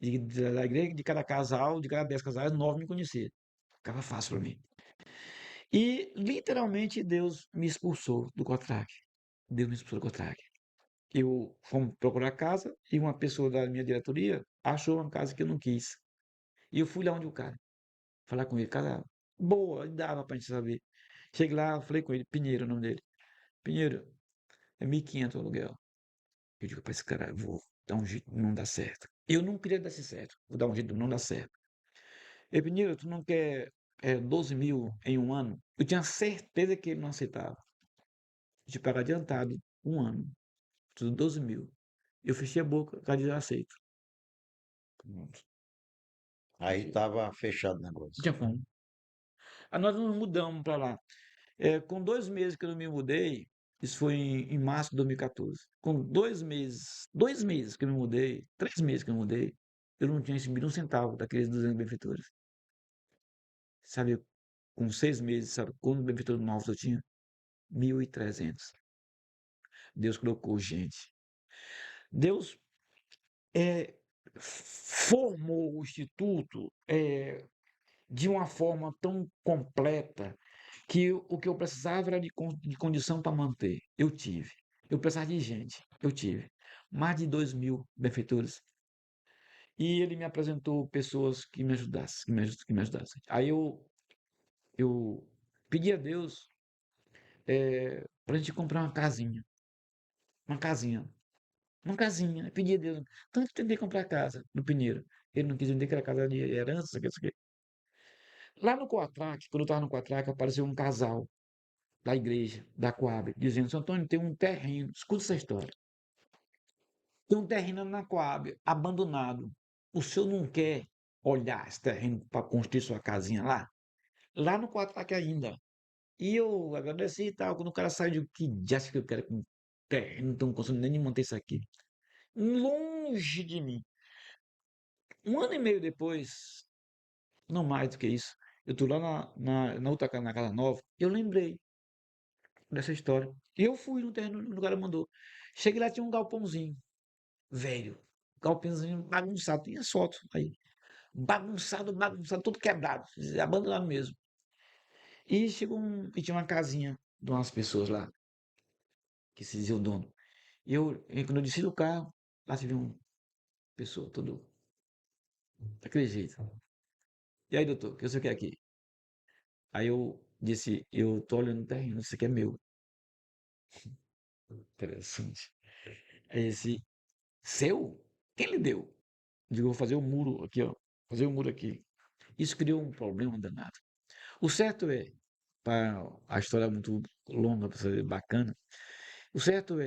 Da igreja, de cada casal, de cada 10 casais, 9 me conheciam. Ficava fácil para mim. E literalmente Deus me expulsou do Quatraque. Deus me expulsou do Quatraque. Eu fomos procurar casa e uma pessoa da minha diretoria achou uma casa que eu não quis. E eu fui lá onde o cara, falar com ele, casa boa, dava pra gente saber. Cheguei lá, falei com ele, Pinheiro, o nome dele. Pinheiro, é 1.500 o aluguel. Eu digo pra esse cara, eu vou dar um jeito de não dar certo. Eu não queria dar certo, vou dar um jeito de não dar certo. E Pinheiro, tu não quer 12 mil em um ano? Eu tinha certeza que ele não aceitava. De pagar adiantado, um ano, tudo 12 mil. Eu fechei a boca, o cara disse, eu aceito. Pronto. Aí estava fechado o Não negócio. tinha como. Aí nós nos mudamos para lá. Com 2 meses que eu não me mudei, isso foi em março de 2014. Com 2 meses que eu me mudei, 3 meses que eu me mudei, eu não tinha recebido um centavo daqueles 200 benfeitores. Sabe, com 6 meses, sabe quantos benfeitores novos eu tinha? 1.300. Deus colocou gente. Deus formou o Instituto de uma forma tão completa que o que eu precisava era de condição para manter. Eu tive. Eu precisava de gente. Eu tive. Mais de 2.000 benfeitores. E ele me apresentou pessoas que me ajudassem, que me ajudassem. Aí eu pedi a Deus para a gente comprar uma casinha, uma casinha. Eu pedi a Deus, tanto tentei comprar casa no Pinheiro. Ele não quis vender, que era casa de herança, isso aqui. Lá no Coatrac, quando eu estava no Coatrac, apareceu um casal da igreja, da Coab, dizendo: Seu Antônio, tem um terreno, escuta essa história. Tem um terreno na Coab, abandonado. O senhor não quer olhar esse terreno para construir sua casinha lá? Lá no Coatrac ainda. E eu agradeci e tal. Quando o cara saiu, eu digo: que diacho que eu quero com terreno, não estão conseguindo nem manter isso aqui. Longe de mim. Um ano e meio depois, não mais do que isso, eu tô lá na outra casa, na casa nova, eu lembrei dessa história. E eu fui no terreno onde o cara mandou. Cheguei lá, tinha um galpãozinho, velho. Galpãozinho bagunçado, tinha foto aí. Bagunçado, bagunçado, tudo quebrado, abandonado mesmo. E tinha uma casinha de umas pessoas lá, que se dizia o dono. E quando eu desci do carro, lá se viu uma pessoa, todo daquele jeito. E aí, doutor, o que você quer aqui? Aí eu disse: eu tô olhando o terreno, isso aqui é meu. Interessante. Aí esse, seu? Quem lhe deu? Digo: vou fazer o muro aqui, ó. Fazer o muro aqui. Isso criou um problema danado. O certo é, a história é muito longa, para ser bacana. O certo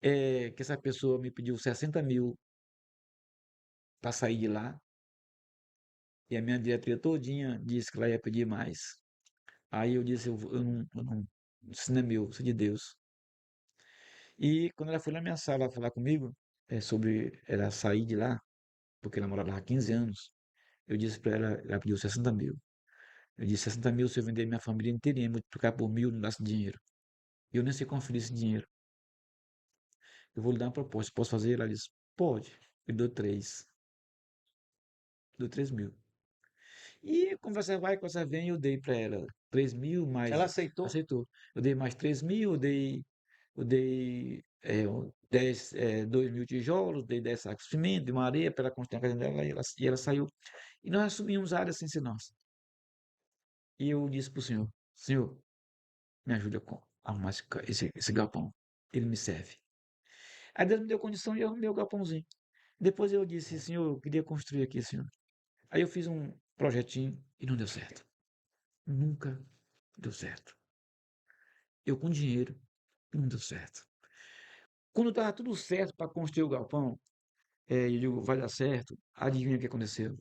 que essa pessoa me pediu 60 mil para sair de lá, e a minha diretoria todinha disse que ela ia pedir mais. Aí eu disse: eu não, isso não é meu, isso é de Deus. E quando ela foi na minha sala falar comigo sobre ela sair de lá, porque ela morava lá há 15 anos, eu disse para ela, ela pediu 60 mil. Eu disse: 60 mil, se eu vender minha família inteirinha, multiplicar por 1.000, não dá esse dinheiro. E eu nem sei conferir esse dinheiro. Eu vou lhe dar uma proposta, posso fazer? Ela disse: pode. Eu dou 3. Dou 3 mil. E conversa vai, conversa vem, eu dei para ela 3 mil, mais. Ela aceitou? Aceitou. Eu dei mais 3 mil, eu dei 2 mil tijolos, dei 10 sacos de cimento, de uma areia para ela construir a casa dela, e ela saiu. E nós assumimos a área sem ser nossa. E eu disse para o senhor: Senhor, me ajuda a arrumar esse galpão. Ele me serve. Aí Deus me deu condição e eu arrumei o galpãozinho. Depois eu disse: Senhor, eu queria construir aqui, senhor. Aí eu fiz um projetinho e não deu certo. Nunca deu certo. Eu com dinheiro, não deu certo. Quando estava tudo certo para construir o galpão, eu digo: vai dar certo. Adivinha o que aconteceu?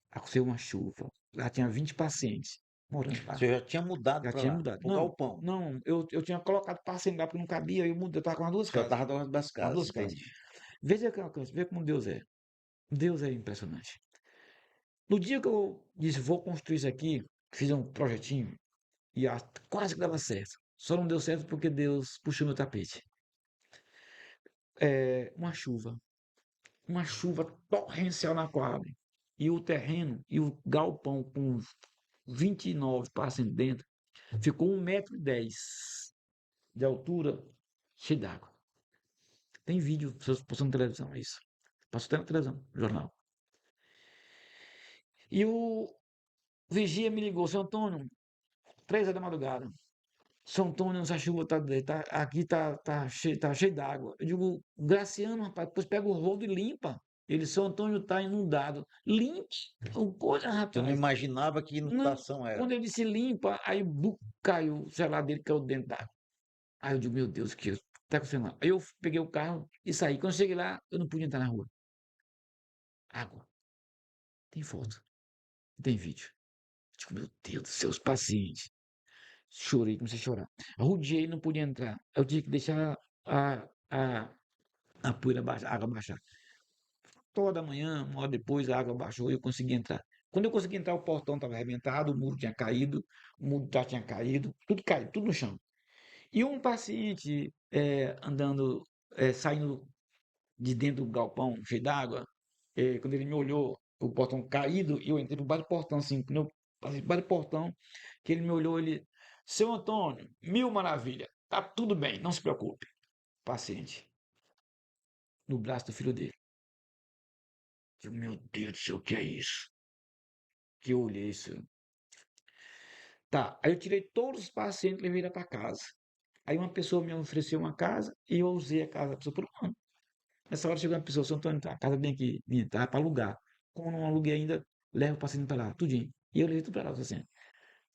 Aconteceu uma chuva. Lá tinha 20 pacientes morando lá. Você já tinha mudado Já para tinha lá, mudado. para o Não, galpão. não, eu tinha colocado paciente lá porque não cabia, eu mudei, eu estava com as duas Você já casas. estava dentro das Com as casas, duas casas. entendi. Veja que alcance, veja como Deus é. Deus é impressionante. No dia que eu disse: vou construir isso aqui, fiz um projetinho e quase que dava certo. Só não deu certo porque Deus puxou meu tapete. Uma chuva torrencial na quadra. E o terreno e o galpão com 29 passos dentro ficou 1,10 m de altura, cheio d'água. Tem vídeo passando na televisão, é isso. Passou até na televisão, no jornal. E o vigia me ligou: Seu Antônio, 3 horas da madrugada. São Antônio, essa chuva aqui tá cheio d'água. Eu digo: Graciano, rapaz, depois pega o rodo e limpa. Ele: São Antônio tá inundado. Limpa o coisa, Você não rapaz. imaginava que Não, inundação era. quando ele disse limpa, aí caiu, o celular dele caiu dentro d'água. Aí eu digo: meu Deus, que tá acontecendo lá? Aí eu peguei o carro e saí. Quando eu cheguei lá, eu não podia entrar na rua. Água. Tem foto, tem vídeo. Eu digo: meu Deus do céu, os pacientes. Chorei, comecei a chorar. Rodeei, não podia entrar. Eu tinha que deixar a poeira baixar, a água baixar. Toda manhã, uma hora depois, a água baixou e eu consegui entrar. Quando eu consegui entrar, o portão estava arrebentado, o muro tinha caído, o muro já tinha caído, tudo no chão. E um paciente andando, saindo de dentro do galpão, cheio d'água, quando ele me olhou, o portão caído, e eu entrei por baixo do portão, assim, quando eu passei por baixo do portão, que ele me olhou, ele: Seu Antônio, mil maravilha, tá tudo bem, não se preocupe. Paciente, no braço do filho dele. Eu, meu Deus do céu, o que é isso? Que eu olhei isso. Tá, aí eu tirei todos os pacientes e levei lá para casa. Aí uma pessoa me ofereceu uma casa e eu usei a casa da pessoa por um ano. Nessa hora chegou uma pessoa, seu Antônio, tá, a casa bem aqui, tá para alugar. Como não aluguei ainda, leva o paciente para lá, tudinho. E eu levei tudo para lá, assim,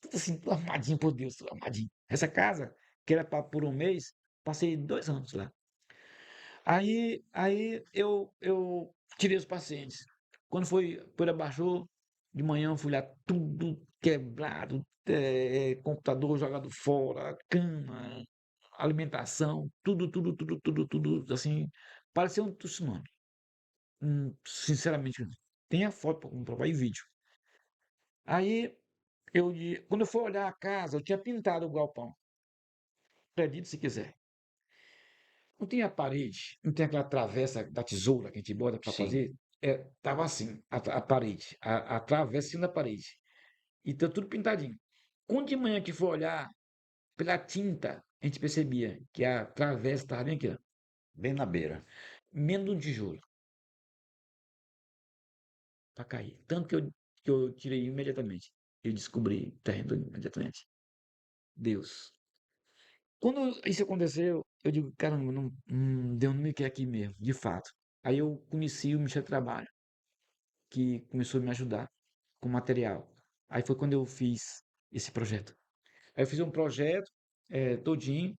tudo assim, tudo armadinho por Deus, tudo armadinho. Essa casa, que era pra, por um mês, passei 2 anos lá. Aí eu tirei os pacientes. Quando foi, a poeira baixou, de manhã eu fui lá, tudo quebrado, computador jogado fora, cama, alimentação, tudo, assim, parecia um tsunami. Sinceramente, tem a foto para comprovar e vídeo. Aí, quando eu fui olhar a casa, eu tinha pintado o galpão. Acredite se quiser. Não tinha parede, não tem aquela travessa da tesoura que a gente bota para Sim. fazer. Tava assim, a parede, a travessa assim da parede. E tá tudo pintadinho. Quando de manhã que for olhar, pela tinta, a gente percebia que a travessa estava bem aqui, ó, Bem na beira. menos de um tijolo para cair. Tanto que eu tirei imediatamente. Eu descobri o terreno imediatamente. Deus. Quando isso aconteceu, eu digo, caramba, não, Deus não me quer aqui mesmo, de fato. Aí eu conheci o Ministério do Trabalho, que começou a me ajudar com material. Aí foi quando eu fiz esse projeto. Aí eu fiz um projeto todinho,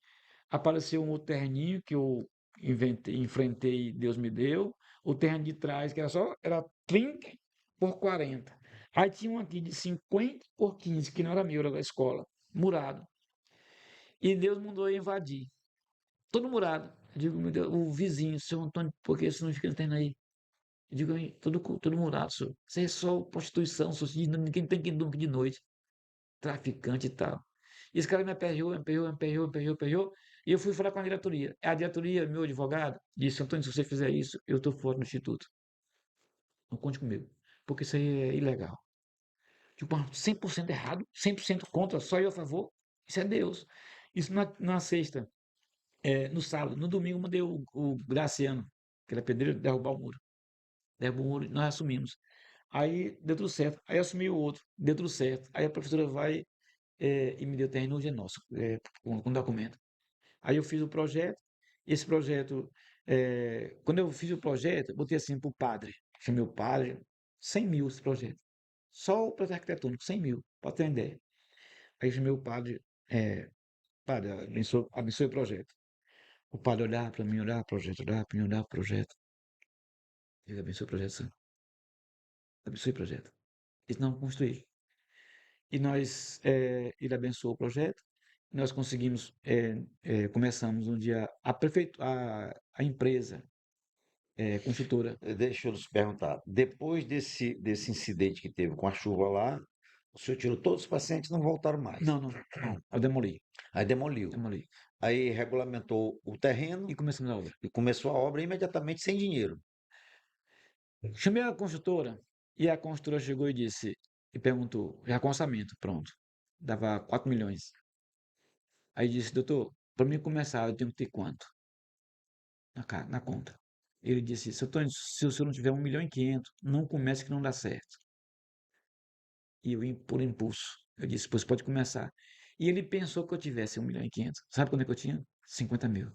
apareceu um outro terreninho que eu enfrentei, Deus me deu. O terreno de trás, que era 30 por 40. Aí tinha um aqui de 50 por 15, que não era meu, era da escola, murado. E Deus mandou eu invadir. Todo murado. Eu digo, meu Deus, o vizinho, seu Antônio, por que você não fica tendo aí? Eu digo, aí, todo murado, senhor. Isso é só prostituição, senhor. Ninguém tem quem durma de noite. Traficante e tal. E esse cara me aperreou. E eu fui falar com a diretoria. A diretoria, meu advogado, disse, Antônio, se você fizer isso, eu estou fora do instituto. Não conte comigo. Porque isso aí é ilegal. Tipo, 100% errado, 100% contra, só eu a favor. Isso é Deus. Isso na sexta. No sábado, no domingo, eu mandei o Graciano, que era pedreiro, derrubar o muro. Derrubou o muro, nós assumimos. Aí deu tudo certo. Aí assumi o outro, deu tudo certo. Aí a professora vai e me deu terreno hoje é nosso, com documento. Aí eu fiz o projeto. Esse projeto, quando eu fiz o projeto, eu botei assim para o padre. Chamei o padre, 100 mil esse projeto. Só o projeto arquitetônico, 100 mil, para ter uma ideia. Aí chamei o padre, padre, abençoe o projeto. O padre olhar para mim, olhar para o projeto, olhar para mim, olhar para o projeto. Ele abençoe o projeto, sim. Abençoe o projeto. Eles não construir. E ele abençoou o projeto. Nós conseguimos, começamos um dia, a empresa, construtora. Deixa eu te perguntar. Depois desse incidente que teve com a chuva lá, o senhor tirou todos os pacientes e não voltaram mais. Não, não, eu demoli, Aí demoliu. demoli. Aí regulamentou o terreno E começamos a obra. e começou a obra imediatamente sem dinheiro. Chamei a construtora, e a construtora chegou e perguntou, já com orçamento, pronto. Dava 4 milhões. Aí disse, doutor, para mim começar, eu tenho que ter quanto na conta? Ele disse, se o senhor não tiver 1,5 milhão, não comece que não dá certo. E eu vim por impulso. Eu disse, pois pode começar. E ele pensou que eu tivesse 1,5 milhão. Sabe quando é que eu tinha? 50 mil.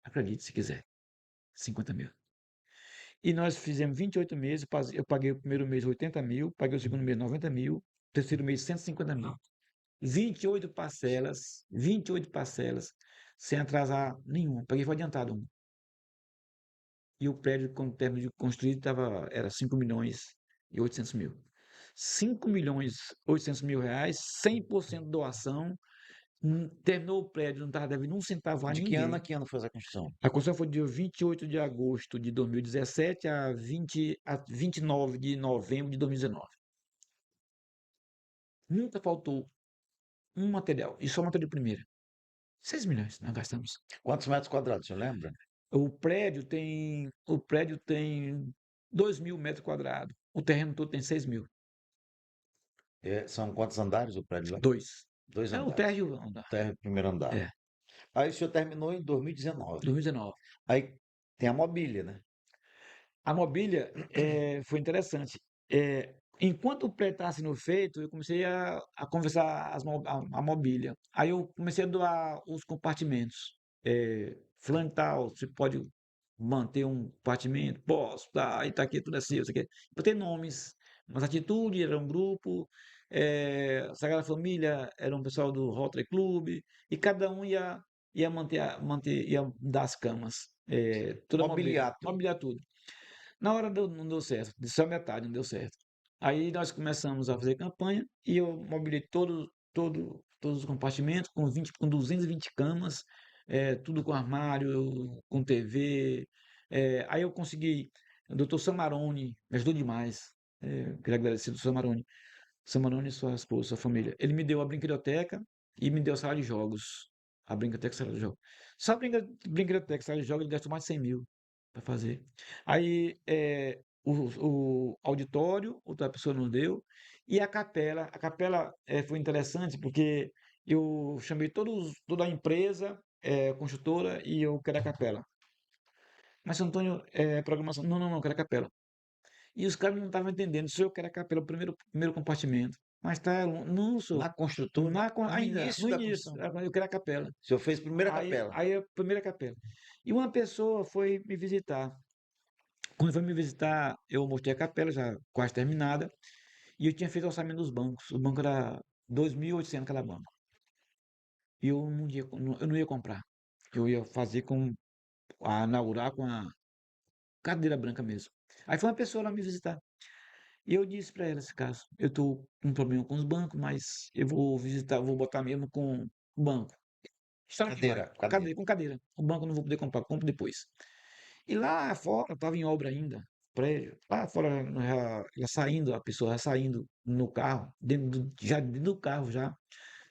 Acredite se quiser. 50 mil. E nós fizemos 28 meses. Eu paguei o primeiro mês 80 mil, paguei o segundo mês 90 mil, terceiro mês 150 mil. 28 parcelas, sem atrasar nenhuma. Paguei foi adiantado um. E o prédio, quando terminou de construir, era 5 milhões e 800 mil. 5 milhões e 800 mil reais, 100% doação. Terminou o prédio, não estava devendo um centavo a De que ano a ninguém. que ano foi essa construção? A construção foi de dia 28 de agosto de 2017 a 29 de novembro de 2019. Nunca faltou um material, e só material de primeira. 6 milhões nós gastamos. Quantos metros quadrados, o senhor lembra? O prédio tem 2.000 metros quadrados. O terreno todo tem 6 mil. São quantos andares o prédio lá? 2. Dois É o andares. térreo andar. Primeiro andar. É, Aí o senhor terminou em 2019. 2019. Aí tem a mobília, né? A mobília foi interessante. Enquanto o prédio estava sendo feito, eu comecei a conversar a mobília. Aí eu comecei a doar os compartimentos. Fulano e tal, você pode manter um compartimento? Posso, tá, aí tá aqui, tudo assim, isso aqui. Eu tenho nomes, mas Atitude era um grupo, Sagrada Família era um pessoal do Rotary Club, e cada um ia ia dar as camas, toda a mobília, Mobiliar tudo. mobiliar tudo. Na hora não deu certo, só metade não deu certo. Aí nós começamos a fazer campanha e eu mobilei todos os compartimentos com 220 camas, tudo com armário, com TV. Aí eu consegui, o doutor Samarone me ajudou demais. Queria agradecer ao doutor Samarone. Samarone e sua esposa, sua família. Ele me deu a brinquedoteca e me deu a sala de jogos. A brinquedoteca e a sala de jogos. Só a brinquedoteca e a sala de jogos ele gastou mais de 100 mil para fazer. Aí o auditório, outra pessoa não deu. E a capela. A capela foi interessante porque eu chamei toda a empresa construtora e eu quero a capela. Mas Antônio, programação. Não, não, não, eu quero a capela. E os caras não estavam entendendo. Se eu quero a capela, o primeiro compartimento. Mas tá, não, sou. Na construtora, no Ainda, início no da início, construção. eu quero a capela. O senhor fez a primeira Aí, capela. aí a primeira capela. E uma pessoa foi me visitar. Quando foi me visitar, eu mostrei a capela já quase terminada. E eu tinha feito o orçamento dos bancos. O banco era 2.800 cada banco. E eu não ia comprar. Eu ia fazer inaugurar com a cadeira branca mesmo. Aí foi uma pessoa lá me visitar. E eu disse para ela esse caso, eu tô com um problema com os bancos, mas eu vou visitar, vou botar mesmo com o banco. História que vai, Cadeira, cadeira. com cadeira. O banco eu não vou poder comprar, compro depois. E lá fora, estava em obra ainda, prédio. Lá fora, já saindo, a pessoa já saindo no carro, já dentro do carro já.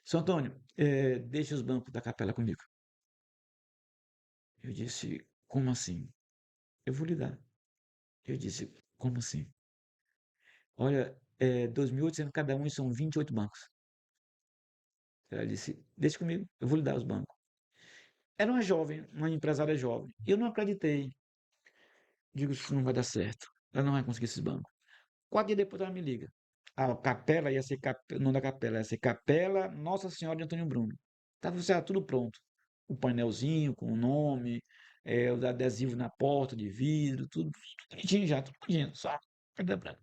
Seu Antônio, deixa os bancos da capela comigo. Eu disse, como assim? Eu vou lhe dar. Eu disse, como assim? Olha, 2.800 cada um e são 28 bancos. Ela disse, deixa comigo, eu vou lhe dar os bancos. Era uma jovem, uma empresária jovem. Eu não acreditei. Digo, isso não vai dar certo. Ela não vai conseguir esses bancos. 4 dias depois ela me liga. A capela ia ser não da capela, ia ser Capela Nossa Senhora de Antônio Bruno. Tava já tudo pronto. O painelzinho com o nome, o adesivo na porta de vidro, tudo bonitinho já, tudo bonitinho. Só cadê branca.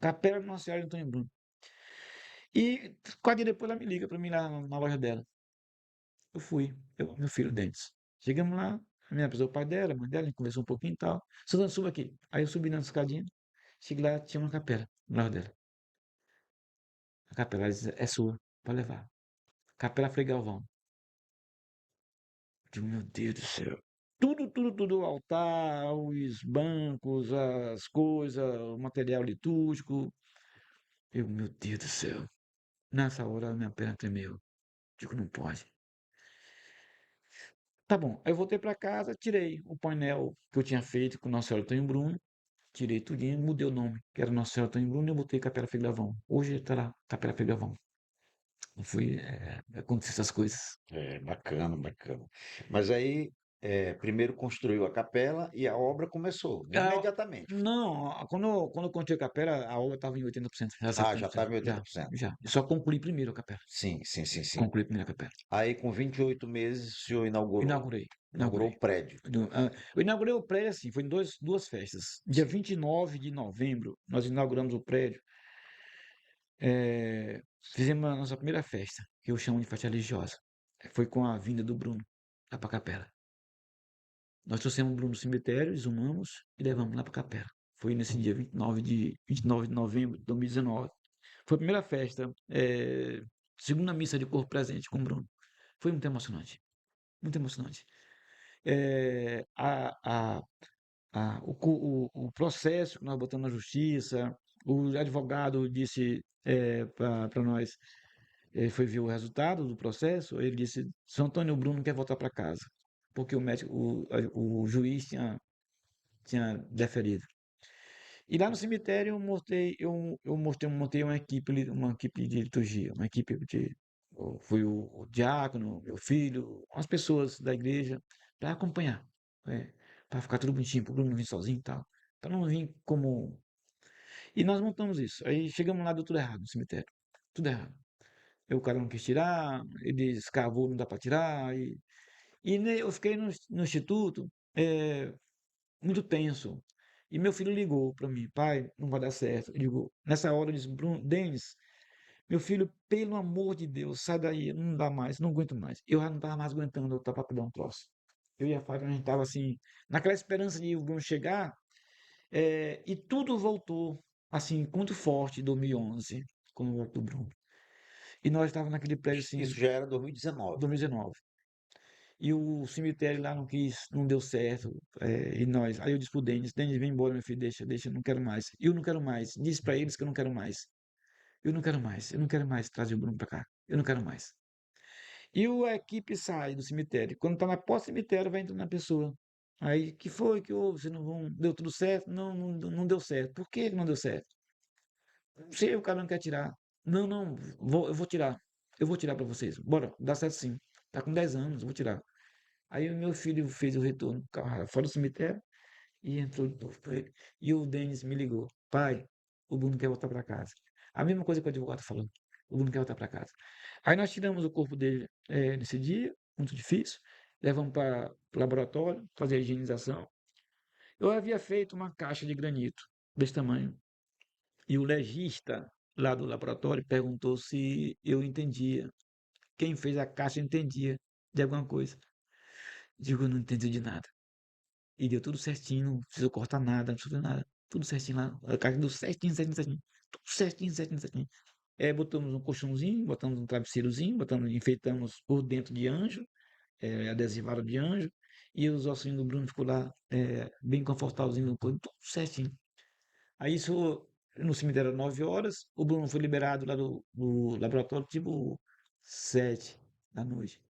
Capela Nossa Senhora de Antônio Bruno. E 4 dias depois ela me liga para mim lá na loja dela. Eu fui, meu filho Dentes. Chegamos lá, a minha pessoa, o pai dela, a mãe dela, a gente conversou um pouquinho e tal. Suzana, suba aqui. Aí eu subi na escadinha, cheguei lá, tinha uma capela na loja dela. A capela, ela disse, é sua, pode levar. Capela Frei Galvão. Eu digo, meu Deus do céu. Tudo, o altar, os bancos, as coisas, o material litúrgico. Eu, meu Deus do céu. Nessa hora, minha perna tremeu. Digo, não pode. Tá bom, aí eu voltei para casa, tirei o painel que eu tinha feito com Nossa Senhora Antônio Bruno, tirei tudinho, mudei o nome, que era Nossa Senhora Antônio Bruno, e eu botei Capela Figravão. Hoje tá lá, Capela Figravão. Eu fui, acontecer essas coisas. Bacana, bacana. Mas aí, primeiro construiu a capela e a obra começou Ah, imediatamente. não, quando eu contei a capela, a obra estava em 80%, já Ah, já 70%, estava em já, 80%. já. Eu só concluí primeiro a capela, Sim, sim, sim, sim. concluí primeiro a capela. Aí, com 28 meses, o senhor inaugurou. Inaugurei, Inaugurou inaugurei. o prédio. Eu inaugurei o prédio assim, foi em duas festas. Dia Sim. 29 de novembro, nós inauguramos o prédio. Fizemos a nossa primeira festa, que eu chamo de festa religiosa. Foi com a vinda do Bruno, lá pra capela. Nós trouxemos o Bruno do cemitério, exumamos e levamos lá pra capela. Foi nesse dia 29 de novembro de 2019. Foi a primeira festa, segunda missa de corpo presente com o Bruno. Foi muito emocionante, muito emocionante. Eh, a, a, o processo que nós botamos na justiça, o advogado disse para nós, ele foi ver o resultado do processo, ele disse, São Antônio, o Bruno quer voltar para casa, porque o médico, o juiz tinha deferido. E lá no cemitério montei uma equipe de liturgia, uma equipe de, fui o diácono, meu filho, as pessoas da igreja, para acompanhar, para ficar tudo bonitinho, para o Bruno não vir sozinho e tal. para não vir como... E nós montamos isso. Aí chegamos lá, deu tudo errado no cemitério. Tudo errado. Aí o cara não quis tirar, ele escavou, não dá para tirar. Eu fiquei no instituto muito tenso. E meu filho ligou para mim, pai, não vai dar certo. Eu digo, nessa hora eu disse, Bruno, Denis, meu filho, pelo amor de Deus, sai daí, não dá mais, não aguento mais. Eu já não estava mais aguentando, eu estava para dar um troço. Eu e a Fábio, a gente estava assim, naquela esperança de o Bruno chegar, e tudo voltou, assim, muito forte em 2011, quando voltou o Bruno. E nós estávamos naquele prédio, assim, Isso já era 2019. 2019. E o cemitério lá não quis, não deu certo. E nós. Aí eu disse pro Denis, Denis, vem embora, meu filho, deixa, eu não quero mais. Eu não quero mais. Diz para eles que eu não quero mais. Eu não quero mais, eu não quero mais trazer o Bruno para cá. Eu não quero mais. E a equipe sai do cemitério. Quando tá na porta do cemitério, vai entrando a pessoa. Aí, que foi que houve? Você não deu tudo certo? Não, não deu certo. Por que não deu certo? Não sei, o cara não quer tirar. Não, não, eu vou tirar. Eu vou tirar para vocês. Bora, dá certo sim. Tá com 10 anos, eu vou tirar. Aí o meu filho fez o retorno fora do cemitério e entrou de novo para ele. E o Denis me ligou: pai, o Bruno quer voltar para casa. A mesma coisa que o advogado falou: o Bruno quer voltar para casa. Aí nós tiramos o corpo dele nesse dia, muito difícil, levamos para o laboratório, fazer a higienização. Eu havia feito uma caixa de granito desse tamanho. E o legista lá do laboratório perguntou se eu entendia. Quem fez a caixa entendia de alguma coisa. Digo, eu não entendi de nada. E deu tudo certinho, não precisou cortar nada, não precisou nada. Tudo certinho lá. A caixa deu certinho, certinho, certinho. Tudo certinho, certinho, certinho. Botamos um colchãozinho, botamos um travesseirozinho, enfeitamos por dentro de anjo, adesivado de anjo. E os ossinhos do Bruno ficou lá bem confortávelzinho no corpo, tudo certinho. Aí isso no cemitério era 9 horas, o Bruno foi liberado lá do laboratório tipo 7 da noite.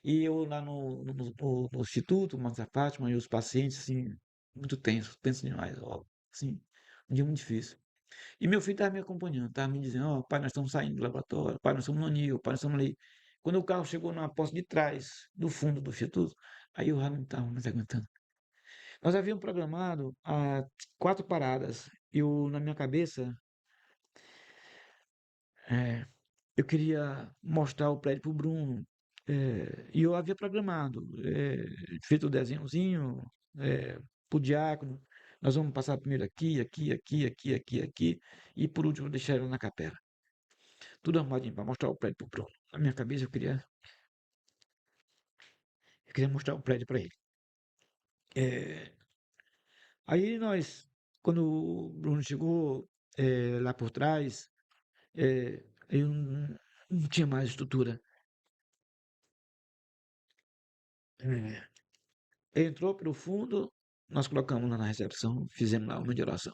E eu lá no instituto, Marta Fátima, e os pacientes, assim, muito tenso, tenso demais, ó, assim, um dia muito difícil. E meu filho estava me acompanhando, estava me dizendo, ó, pai, nós estamos saindo do laboratório, pai, nós estamos no anil, pai, nós estamos ali. Quando o carro chegou na posse de trás, do fundo do instituto, aí eu já não estava mais aguentando. Nós havíamos programado 4 paradas. Na minha cabeça, eh, eu queria mostrar o prédio para o Bruno. E eu havia programado, feito o desenhozinho, para o diácono. Nós vamos passar primeiro aqui, aqui, aqui, aqui, aqui, aqui, e por último deixar ele na capela. Tudo arrumadinho para mostrar o prédio para o Bruno. Na minha cabeça eu queria mostrar o prédio para ele. Aí quando o Bruno chegou lá por trás, eu não tinha mais estrutura. Ele entrou pelo fundo, nós colocamos lá na recepção, fizemos lá uma de oração.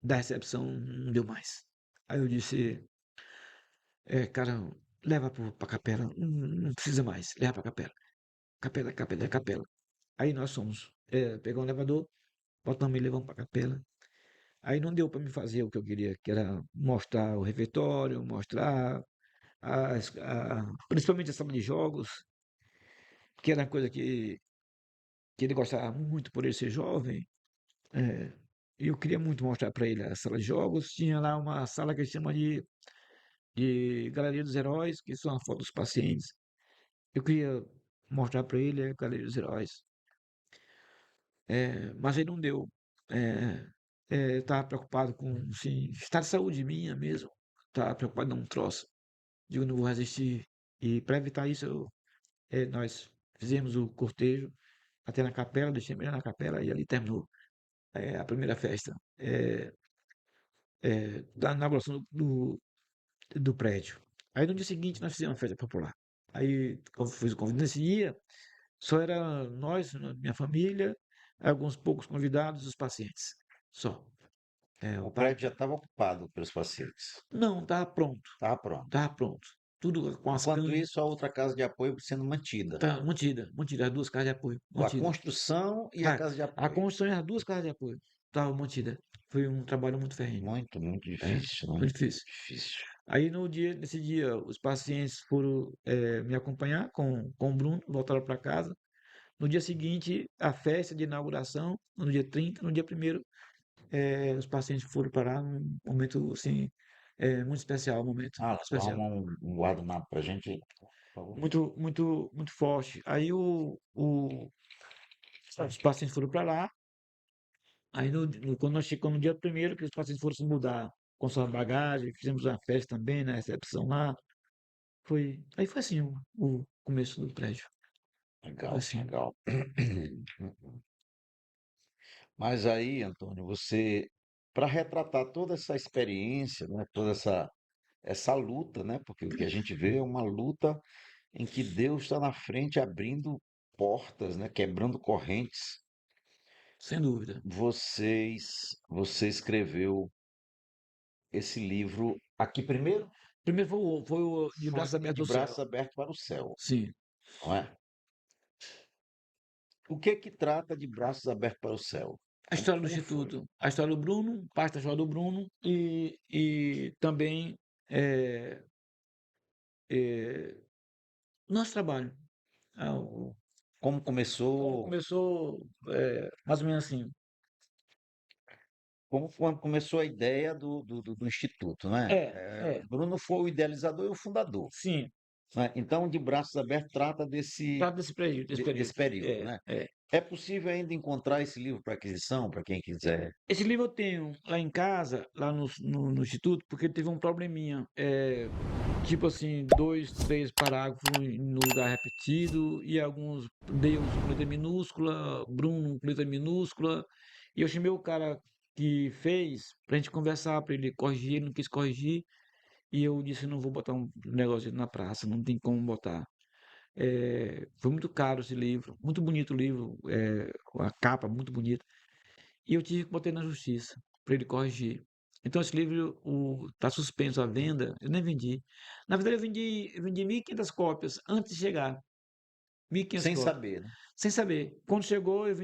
Da recepção não deu mais. Aí eu disse, cara, leva pra capela, não precisa mais, leva pra capela. Capela, capela, capela. Aí nós fomos, pegar um elevador, botamos e levamos pra capela. Aí não deu para me fazer o que eu queria, que era mostrar o refeitório, mostrar principalmente a sala de jogos, que era uma coisa que ele gostava muito por ele ser jovem. É, eu queria muito mostrar para ele a sala de jogos. Tinha lá uma sala que a gente chama de Galeria dos Heróis, que são a foto dos pacientes. Eu queria mostrar para ele a Galeria dos Heróis. Mas aí não deu. Eu estava preocupado com assim, estado de saúde minha mesmo. Estava preocupado em um troço. Digo, não vou resistir. E para evitar isso, nós fizemos o cortejo até na capela, deixei ele na capela e ali terminou a primeira festa da inauguração do prédio. Aí no dia seguinte nós fizemos uma festa popular. Aí eu fiz o convite nesse dia, só era nós, minha família, alguns poucos convidados e os pacientes. Só. O O padre. prédio já estava ocupado pelos pacientes. Não, estava pronto. Estava pronto. Estava pronto. Tudo com as Enquanto camas. isso, a outra casa de apoio sendo mantida. Tá mantida, as duas casas de apoio, A mantida. construção e a casa de A apoio. construção e as duas casas de apoio estavam mantidas. Foi um trabalho muito ferrenho. Muito, muito É, difícil, muito muito difícil. difícil. Aí nesse dia, os pacientes foram me acompanhar com o Bruno, voltaram para casa. No dia seguinte, a festa de inauguração, no dia 30, no dia 1º, os pacientes foram para lá num momento, assim, muito especial, um momento Ah, tu especial. arruma um guardanapo pra gente aí, por favor. Muito, muito, muito forte. Aí os pacientes foram para lá. Aí quando nós chegamos no dia primeiro, que os pacientes foram se mudar com sua bagagem, fizemos uma festa também na recepção lá. Aí foi assim o começo do prédio. Foi Legal, assim. legal. Mas aí, Antônio, você, para retratar toda essa experiência, né, toda essa luta, né, porque o que a gente vê é uma luta em que Deus está na frente abrindo portas, né, quebrando correntes. Sem dúvida. Você escreveu esse livro aqui primeiro, Primeiro foi o De foi Braços Abertos de ao Céu. braços abertos para o céu, Sim. não é? O que que trata de braços abertos para o céu? A história do Como foi? Instituto, a história do Bruno, parte da história do Bruno e também é, é, nosso trabalho. Ah, Como como começou, começou, mais ou menos assim. como quando começou a ideia do Instituto, né? Bruno foi o idealizador e o fundador, Sim, né? Então, de braços abertos trata desse, trata desse desse período. período, né? É. É possível ainda encontrar esse livro para aquisição, para quem quiser? Esse livro eu tenho lá em casa, lá no Instituto, porque teve um probleminha. Tipo assim, dois, três parágrafos no lugar repetido, e alguns Deus com letra minúscula, Bruno com letra minúscula. E eu chamei o cara que fez pra gente conversar, pra ele corrigir, ele não quis corrigir. E eu disse, não vou botar um negócio na praça, não tem como botar. Foi muito caro esse livro, muito bonito o livro, a capa muito bonita. E eu tive que botar na justiça para ele corrigir. Então esse livro está suspenso à venda, eu nem vendi. Na verdade eu vendi 1.500 cópias antes de chegar, 1.500 Sem cópias, saber, né? sem saber. Quando chegou eu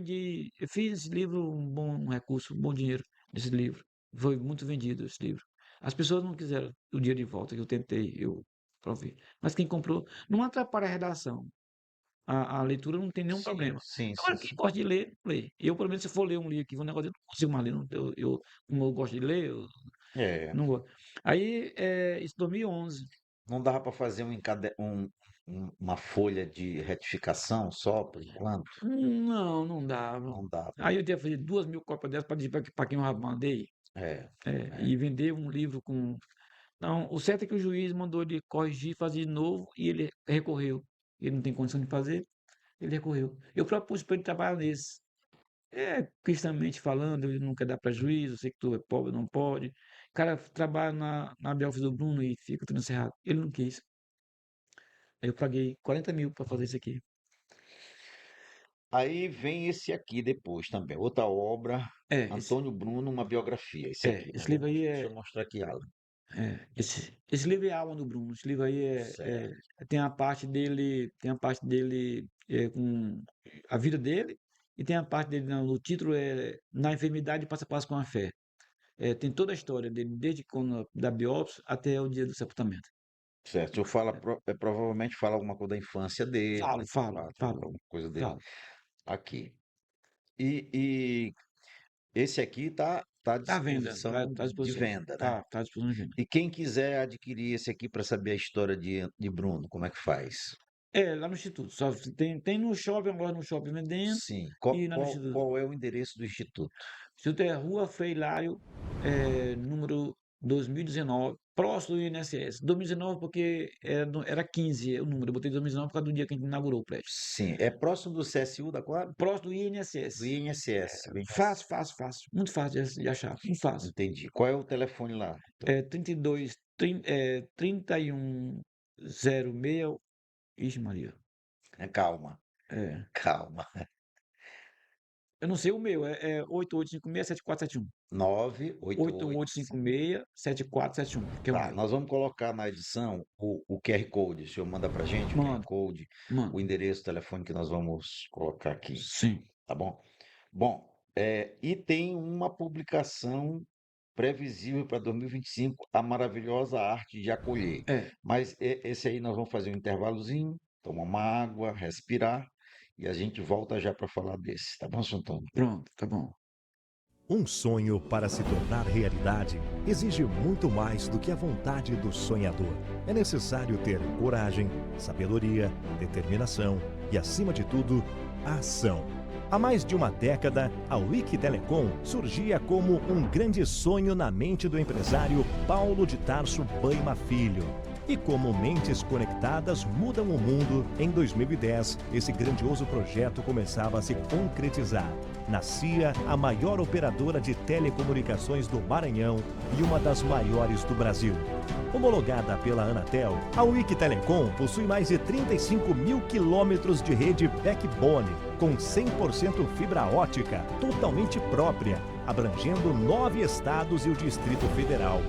fiz esse livro um recurso, um bom dinheiro nesse livro. Foi muito vendido esse livro. As pessoas não quiseram o dinheiro de volta que eu tentei, eu provei. Mas quem comprou não atrapalha a redação. A leitura não tem nenhum Sim, problema. sim, sim, Agora, quem sim. gosta de ler, lê. Eu, pelo menos, se for ler um livro aqui, um negócio, eu não consigo mais ler. Como eu gosto de ler, eu É, não gosto. Aí, isso 2011. não dava para fazer uma folha de retificação só, por enquanto? Não, não dava. Não dava. Aí eu tinha que fazer 2.000 cópias dessas para dizer para quem eu já mandei. É, E vender um livro com. Não, o certo é que o juiz mandou ele corrigir, fazer de novo, e ele recorreu. Ele não tem condição de fazer, ele recorreu. Eu propus para ele trabalhar nesse. Cristamente falando, ele não quer dar prejuízo, eu sei que tu é pobre, não pode. O cara trabalha na Bielfis do Bruno e fica tudo encerrado. Ele não quis. Aí eu paguei 40 mil para fazer isso aqui. aí vem esse aqui depois também, outra obra, É, esse, Antônio Bruno, uma biografia. Esse aqui, né? esse livro aí Deixa eu mostrar aqui, Alan. esse livro é a alma do Bruno. Esse livro aí Certo, tem a parte dele com a vida dele, e tem a parte dele no título Na Enfermidade Passo a Passo com a Fé. Tem toda a história dele, desde quando da biópsia até o dia do sepultamento. certo. O senhor fala, provavelmente fala alguma coisa da infância dele, Falo, né? falo, Fala falo, alguma coisa dele falo. aqui. E esse aqui tá à Tá à venda, tá, disposição tá à de disposição. venda, né? Tá à disposição de venda. E quem quiser adquirir esse aqui para saber a história de Bruno, como é que faz? Lá no Instituto. Só tem no shopping, agora no shopping vendendo, Sim. e lá no Instituto. Qual é o endereço do instituto? O Instituto é Rua Frei Lário, número 2019, próximo do INSS. 2019 porque era 15 o número, eu botei 2019 por causa do dia que a gente inaugurou o prédio. Sim. É próximo do CSU da Coab? Próximo do Do INSS. INSS. O INSS. Fácil, fácil, fácil. Muito fácil de achar, muito fácil. Entendi. Qual é o telefone lá? Então, 32, 3106. Ixi, Maria. calma, É. calma. Eu não sei o meu, é 8856-7471. 988. 8856-7471, que é o Tá, meu. nós vamos colocar na edição o QR Code. O senhor manda pra gente o QR Mano, Code, mano. o endereço, o telefone que nós vamos colocar aqui. Sim. Tá bom? Bom, e tem uma publicação previsível para 2025, A Maravilhosa Arte de Acolher. É, Mas esse aí nós vamos fazer um intervalozinho, tomar uma água, respirar, e a gente volta já para falar desse. Tá bom, Santão? pronto, tá bom. Um sonho, para se tornar realidade, exige muito mais do que a vontade do sonhador. É necessário ter coragem, sabedoria, determinação e, acima de tudo, a ação. Há mais de uma década, a Wiki Telecom surgia como um grande sonho na mente do empresário Paulo de Tarso Baima Filho. E como mentes conectadas mudam o mundo, em 2010, esse grandioso projeto começava a se concretizar. Nascia a maior operadora de telecomunicações do Maranhão e uma das maiores do Brasil. Homologada pela Anatel, a Wiki Telecom possui mais de 35 mil quilômetros de rede backbone, com 100% fibra ótica, totalmente própria, abrangendo 9 estados e o Distrito Federal.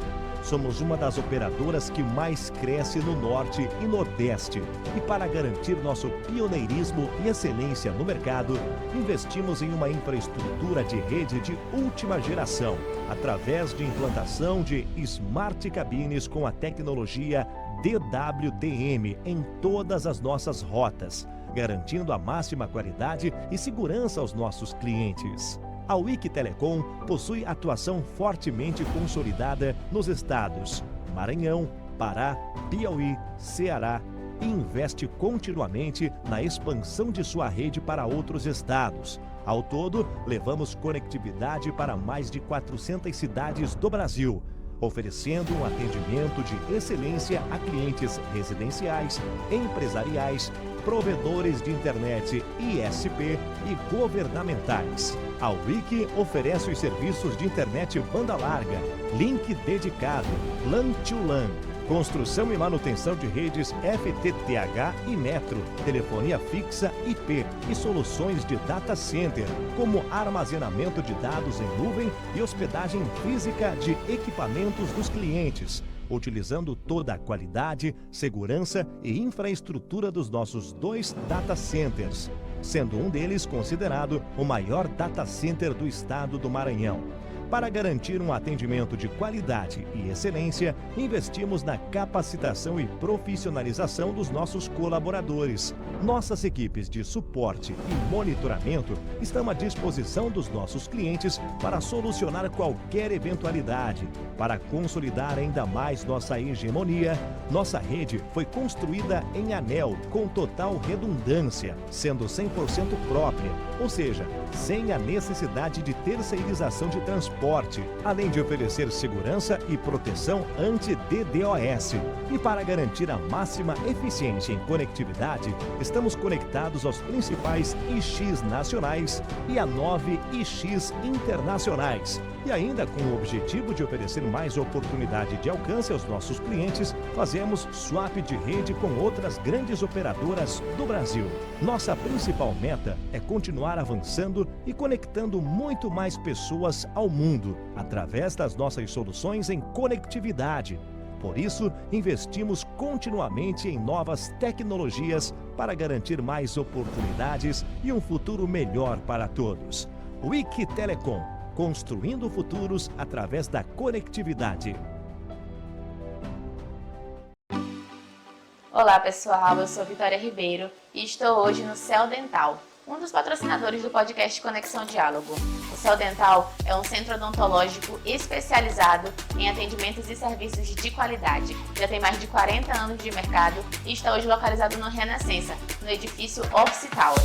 Somos uma das operadoras que mais cresce no Norte e Nordeste. E para garantir nosso pioneirismo e excelência no mercado, investimos em uma infraestrutura de rede de última geração, através de implantação de Smart Cabines com a tecnologia DWDM em todas as nossas rotas, garantindo a máxima qualidade e segurança aos nossos clientes. A Wiki Telecom possui atuação fortemente consolidada nos estados Maranhão, Pará, Piauí, Ceará e investe continuamente na expansão de sua rede para outros estados. Ao todo, levamos conectividade para mais de 400 cidades do Brasil, oferecendo um atendimento de excelência a clientes residenciais, empresariais, provedores de internet ISP e governamentais. A Wiki oferece os serviços de internet banda larga, link dedicado, LAN to LAN, construção e manutenção de redes FTTH e Metro, telefonia fixa IP e soluções de data center, como armazenamento de dados em nuvem e hospedagem física de equipamentos dos clientes, utilizando toda a qualidade, segurança e infraestrutura dos nossos 2 data centers, sendo um deles considerado o maior data center do estado do Maranhão. Para garantir um atendimento de qualidade e excelência, investimos na capacitação e profissionalização dos nossos colaboradores. Nossas equipes de suporte e monitoramento estão à disposição dos nossos clientes para solucionar qualquer eventualidade. Para consolidar ainda mais nossa hegemonia, nossa rede foi construída em anel com total redundância, sendo 100% própria, ou seja, sem a necessidade de terceirização de transporte, além de oferecer segurança e proteção anti-DDoS. E para garantir a máxima eficiência em conectividade, estamos conectados aos principais IX nacionais e a 9 IX internacionais. E ainda com o objetivo de oferecer mais oportunidade de alcance aos nossos clientes, fazemos swap de rede com outras grandes operadoras do Brasil. Nossa principal meta é continuar avançando e conectando muito mais pessoas ao mundo, através das nossas soluções em conectividade. Por isso, investimos continuamente em novas tecnologias para garantir mais oportunidades e um futuro melhor para todos. Wiki Telecom, construindo futuros através da conectividade. Olá pessoal, eu sou Vitória Ribeiro e estou hoje no Céu Dental, um dos patrocinadores do podcast Conexão Diálogo. O Céu Dental é um centro odontológico especializado em atendimentos e serviços de qualidade. Já tem mais de 40 anos de mercado e está hoje localizado no Renascença, no edifício Office Tower.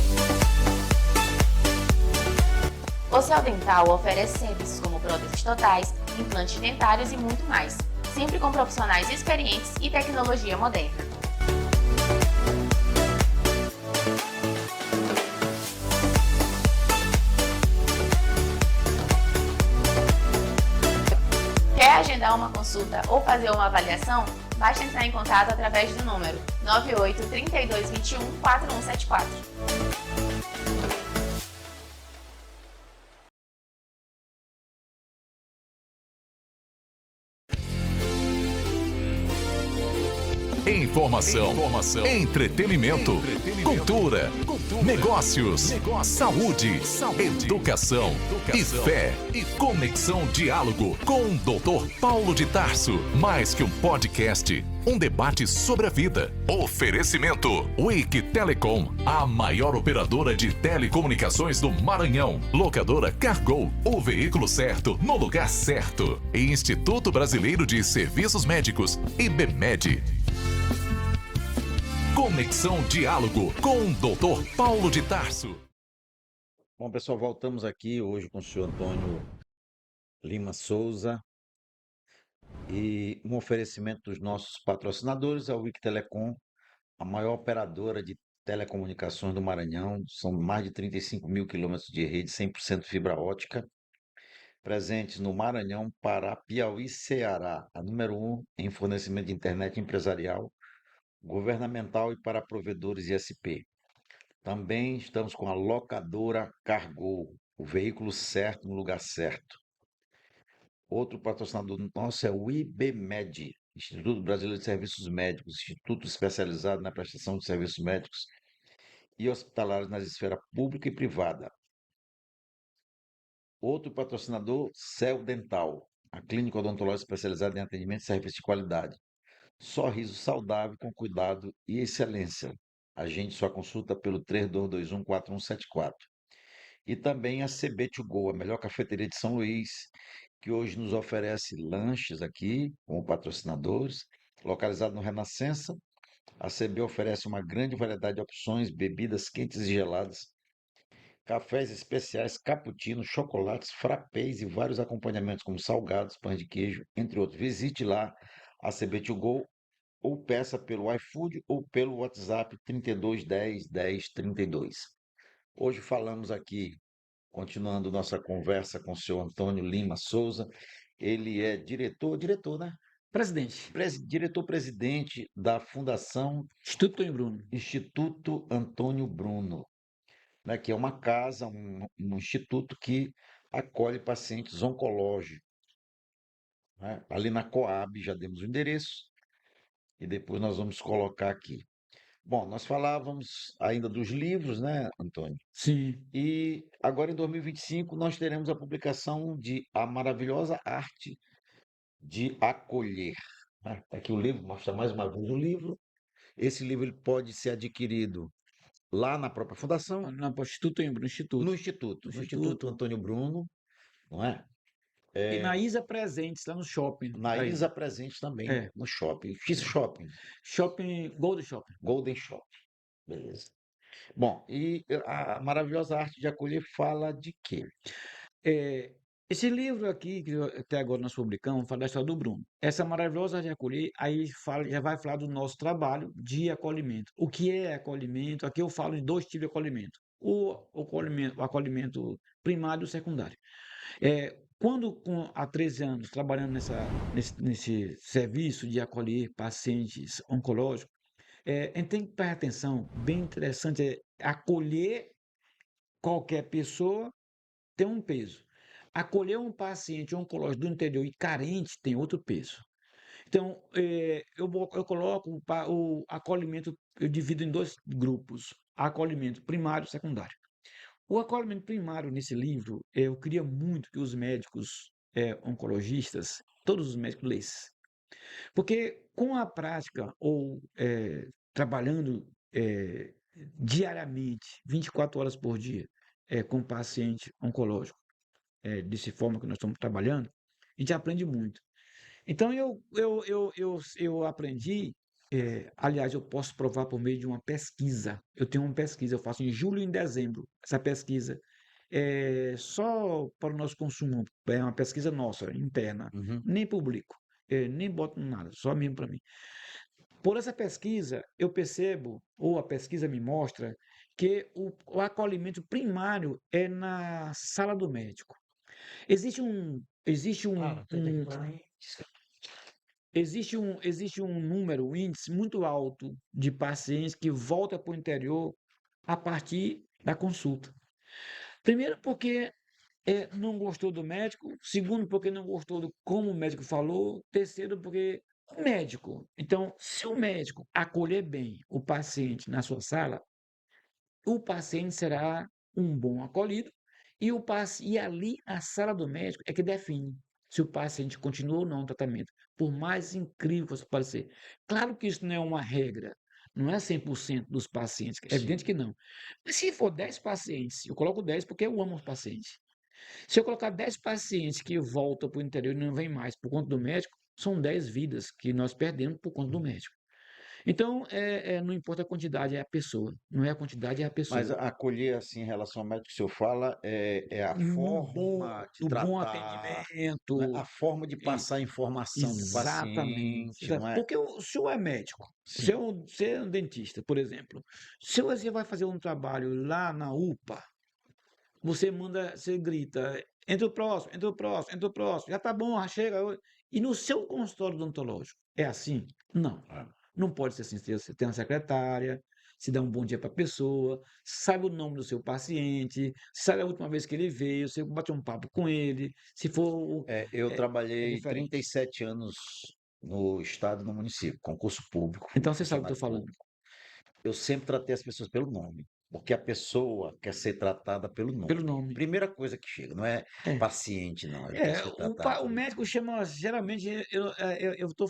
O Céu Dental oferece serviços como próteses totais, implantes dentários e muito mais, sempre com profissionais experientes e tecnologia moderna. Quer agendar uma consulta ou fazer uma avaliação? Basta entrar em contato através do número 98 32 21 4174. Informação, entretenimento, cultura, negócios, saúde, educação e fé. Conexão Diálogo com o Dr. Paulo de Tarso. Mais que um podcast, Um debate sobre a vida. Oferecimento. Wake Telecom, a maior operadora de telecomunicações do Maranhão. Locadora Cargo, o veículo certo no lugar certo. E Instituto Brasileiro de Serviços Médicos, IBMED. Conexão Diálogo com o Dr. Paulo de Tarso. Bom, pessoal, voltamos aqui hoje com o senhor Antônio Lima Souza e um oferecimento dos nossos patrocinadores, a Wake Telecom, a maior operadora de telecomunicações do Maranhão. São mais de 35 mil quilômetros de rede, 100% fibra ótica, presentes no Maranhão, Pará, Piauí e Ceará, a número 1 em fornecimento de internet empresarial, governamental e para provedores ISP. Também estamos com a locadora Cargo, o veículo certo no lugar certo. Outro patrocinador nosso é o IBMED, Instituto Brasileiro de Serviços Médicos, instituto especializado na prestação de serviços médicos e hospitalares nas esferas pública e privada. Outro patrocinador, Céu Dental, a clínica odontológica especializada em atendimento e serviço de qualidade. Sorriso saudável com cuidado e excelência. Agende sua consulta pelo 3221-4174. E também a CB2Go, a melhor cafeteria de São Luís, que hoje nos oferece lanches aqui, como patrocinadores, localizado no Renascença. A CB oferece uma grande variedade de opções, bebidas quentes e geladas, cafés especiais, cappuccinos, chocolates, frappés e vários acompanhamentos como salgados, pães de queijo, entre outros. Visite lá a CB2Go ou peça pelo iFood ou pelo WhatsApp 3210 1032. Hoje falamos aqui, continuando nossa conversa com o senhor Antônio Lima Souza. Ele é diretor, né? Presidente, Diretor-presidente da Fundação Instituto Tonho Bruno. Instituto Antônio Bruno, né, que é uma casa, um instituto que acolhe pacientes oncológicos, né? Ali na Coab já demos o endereço e depois nós vamos colocar aqui. Bom, nós falávamos ainda dos livros, né, Antônio? Sim, E agora em 2025 nós teremos a publicação de A Maravilhosa Arte de Acolher, né? Tá aqui o livro, mostra mais uma vez o livro. Esse livro ele pode ser adquirido lá na própria fundação, no Instituto Tonho Bruno, no Instituto. Instituto Antônio Bruno, não é? E na Isa Presentes, lá no shopping. Na Aí. Isa presente também, É. no shopping, X Shopping, Shopping, Gold Shopping. Golden Shopping, beleza. Bom, e a Maravilhosa Arte de Acolher fala de quê? É, esse livro aqui, que até agora nós publicamos, fala da história do Bruno. Essa maravilhosa arte de acolher, aí fala, já vai falar do nosso trabalho de acolhimento. O que é acolhimento? Aqui eu falo de dois tipos de acolhimento. O acolhimento primário e o secundário. Quando, há 13 anos, trabalhando nesse serviço de acolher pacientes oncológicos, a gente tem que prestar atenção, bem interessante, é acolher qualquer pessoa tem um peso. Acolher um paciente oncológico do interior e carente tem outro peso. Então, eu coloco o acolhimento, eu divido em dois grupos: acolhimento primário e secundário. O acolhimento primário nesse livro, eu queria muito que os médicos oncologistas, todos os médicos lessem. Porque com a prática ou trabalhando diariamente, 24 horas por dia, com paciente oncológico, dessa forma que nós estamos trabalhando, a gente aprende muito. Então, eu aprendi, aliás, eu posso provar por meio de uma pesquisa. Eu tenho uma pesquisa, eu faço em julho e em dezembro. Essa pesquisa é só para o nosso consumo, é uma pesquisa nossa, interna, nem publico, nem boto nada, só mesmo para mim. Por essa pesquisa, eu percebo, ou a pesquisa me mostra, que o acolhimento primário é na sala do médico. Existe um número, um índice muito alto de pacientes que voltam para o interior a partir da consulta. Primeiro, porque não gostou do médico. Segundo, porque não gostou do como o médico falou. Terceiro, porque o médico. Então, se o médico acolher bem o paciente na sua sala, o paciente será um bom acolhido e ali a sala do médico é que define. se o paciente continua ou não o tratamento, por mais incrível que possa parecer. Claro que isso não é uma regra, não é 100% dos pacientes, é evidente Sim. que não. Mas se for 10 pacientes, eu coloco 10 porque eu amo os pacientes. Se eu colocar 10 pacientes que voltam para o interior e não vêm mais por conta do médico, são 10 vidas que nós perdemos por conta do médico. Então, não importa a quantidade, é a pessoa. Não é a quantidade, é a Mas pessoa. acolher, assim, em relação ao médico que o senhor fala, é a No bom, forma de no bom tratar, né, a atendimento. forma de E, passar informação para o exatamente. paciente, não é? Porque o senhor é médico, Sim. você é um dentista, por exemplo. Se você vai fazer um trabalho lá na UPA, você manda, você grita, entra o próximo, entra o próximo, entra o próximo, já tá bom, já chega. E no seu consultório odontológico, é assim? Não. É. Não pode ser assim. Você tem uma secretária, se dá um bom dia para a pessoa, sabe o nome do seu paciente, sabe a última vez que ele veio, você bate um papo com ele, se for. Eu É trabalhei diferente. 37 anos no estado e no município, concurso público, fui Então você sabe o que eu funcionário estou falando. público. Eu sempre tratei as pessoas pelo nome, porque a pessoa quer ser tratada pelo Pelo nome. nome. Primeira coisa que chega, não é É. paciente, não, ele quer ser tratado O pelo médico nome. chama, geralmente,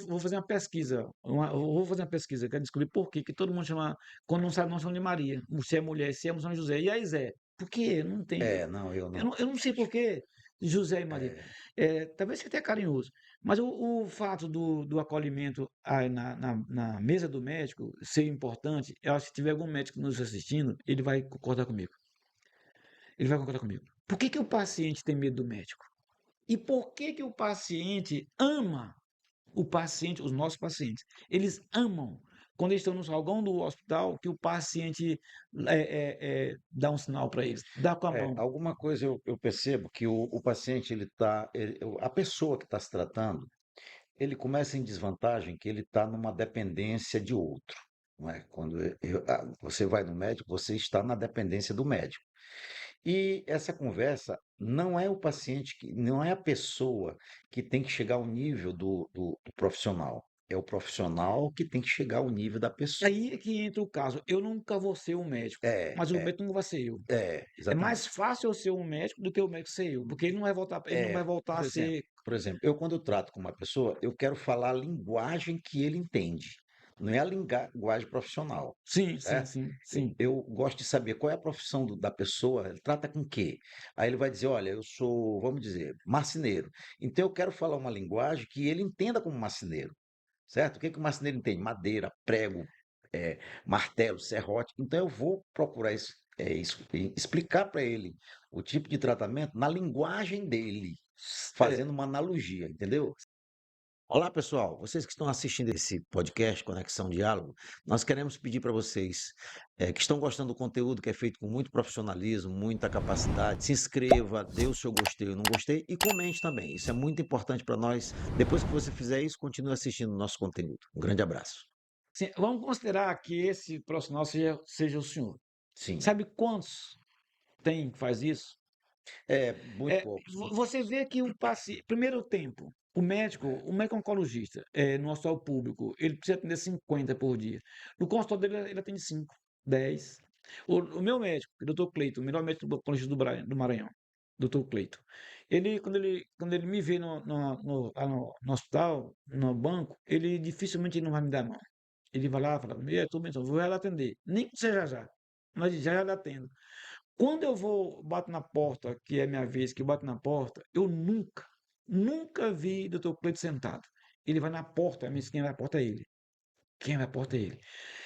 vou fazer uma pesquisa, eu vou fazer uma pesquisa, quero descobrir por que todo mundo chama, quando não sabe, não chama de Maria, se é mulher, se é São José, e aí Zé? Por quê? Não tem, Não, eu não. eu não sei por que José e Maria. É, Talvez seja até carinhoso, mas o fato do acolhimento aí na mesa do médico ser importante, eu acho que se tiver algum médico nos assistindo, ele vai concordar comigo. Ele vai concordar comigo. Por que o paciente tem medo do médico? E por que o paciente ama o paciente, os nossos pacientes? Eles amam quando eles estão no salão do hospital que o paciente dá um sinal para eles, dá com a mão. alguma coisa eu percebo que o paciente, a pessoa que está se tratando, ele começa em desvantagem, que ele está numa dependência de outro. Não é? Quando você vai no médico, você está na dependência do médico. E essa conversa não é o paciente, não é a pessoa que tem que chegar ao nível do profissional. É o profissional que tem que chegar ao nível da pessoa. Aí é que entra o caso. Eu nunca vou ser um médico, É, mas o é, médico não vai ser eu. É mais exatamente. fácil eu ser um médico do que o médico ser eu, porque ele não vai voltar Por a exemplo, ser. eu quando eu trato com uma pessoa, eu quero falar a linguagem que ele entende, não é a linguagem profissional, Sim, sim, certo? sim, Eu, sim. eu gosto de saber qual é a profissão da pessoa, ele trata com o quê? Aí ele vai dizer, olha, eu sou, vamos dizer, marceneiro. Então eu quero falar uma linguagem que ele entenda como marceneiro, certo? O que que o marceneiro entende? Madeira, prego, martelo, serrote. Então eu vou procurar explicar para ele o tipo de tratamento na linguagem dele, É, fazendo uma analogia, entendeu? Olá, pessoal. Vocês que estão assistindo esse podcast Conexão Diálogo, nós queremos pedir para vocês que estão gostando do conteúdo que é feito com muito profissionalismo, muita capacidade, se inscreva, dê o seu gostei ou não gostei e comente também. Isso é muito importante para nós. Depois que você fizer isso, continue assistindo o nosso conteúdo. Um grande abraço. sim, vamos considerar que esse profissional seja o senhor. Sim, Sabe quantos tem que faz isso? muito poucos. Você vê que o paciente, primeiro tempo, o médico oncologista, no hospital público, ele precisa atender 50 por dia. No consultório dele, ele atende 5, 10. O meu médico, o doutor Cleito, o melhor médico oncologista do Maranhão, doutor Cleito, quando ele me vê lá no hospital, no banco, ele dificilmente não vai me dar não. Ele vai lá e fala, estou bem, então, vou lá atender. Nem que seja já, mas já atendo. Quando eu vou, bato na porta, que é minha vez, que eu bato na porta, eu nunca vi doutor Cleito sentado. Ele vai na porta, mas quem vai na porta é ele. Quem vai na porta é ele.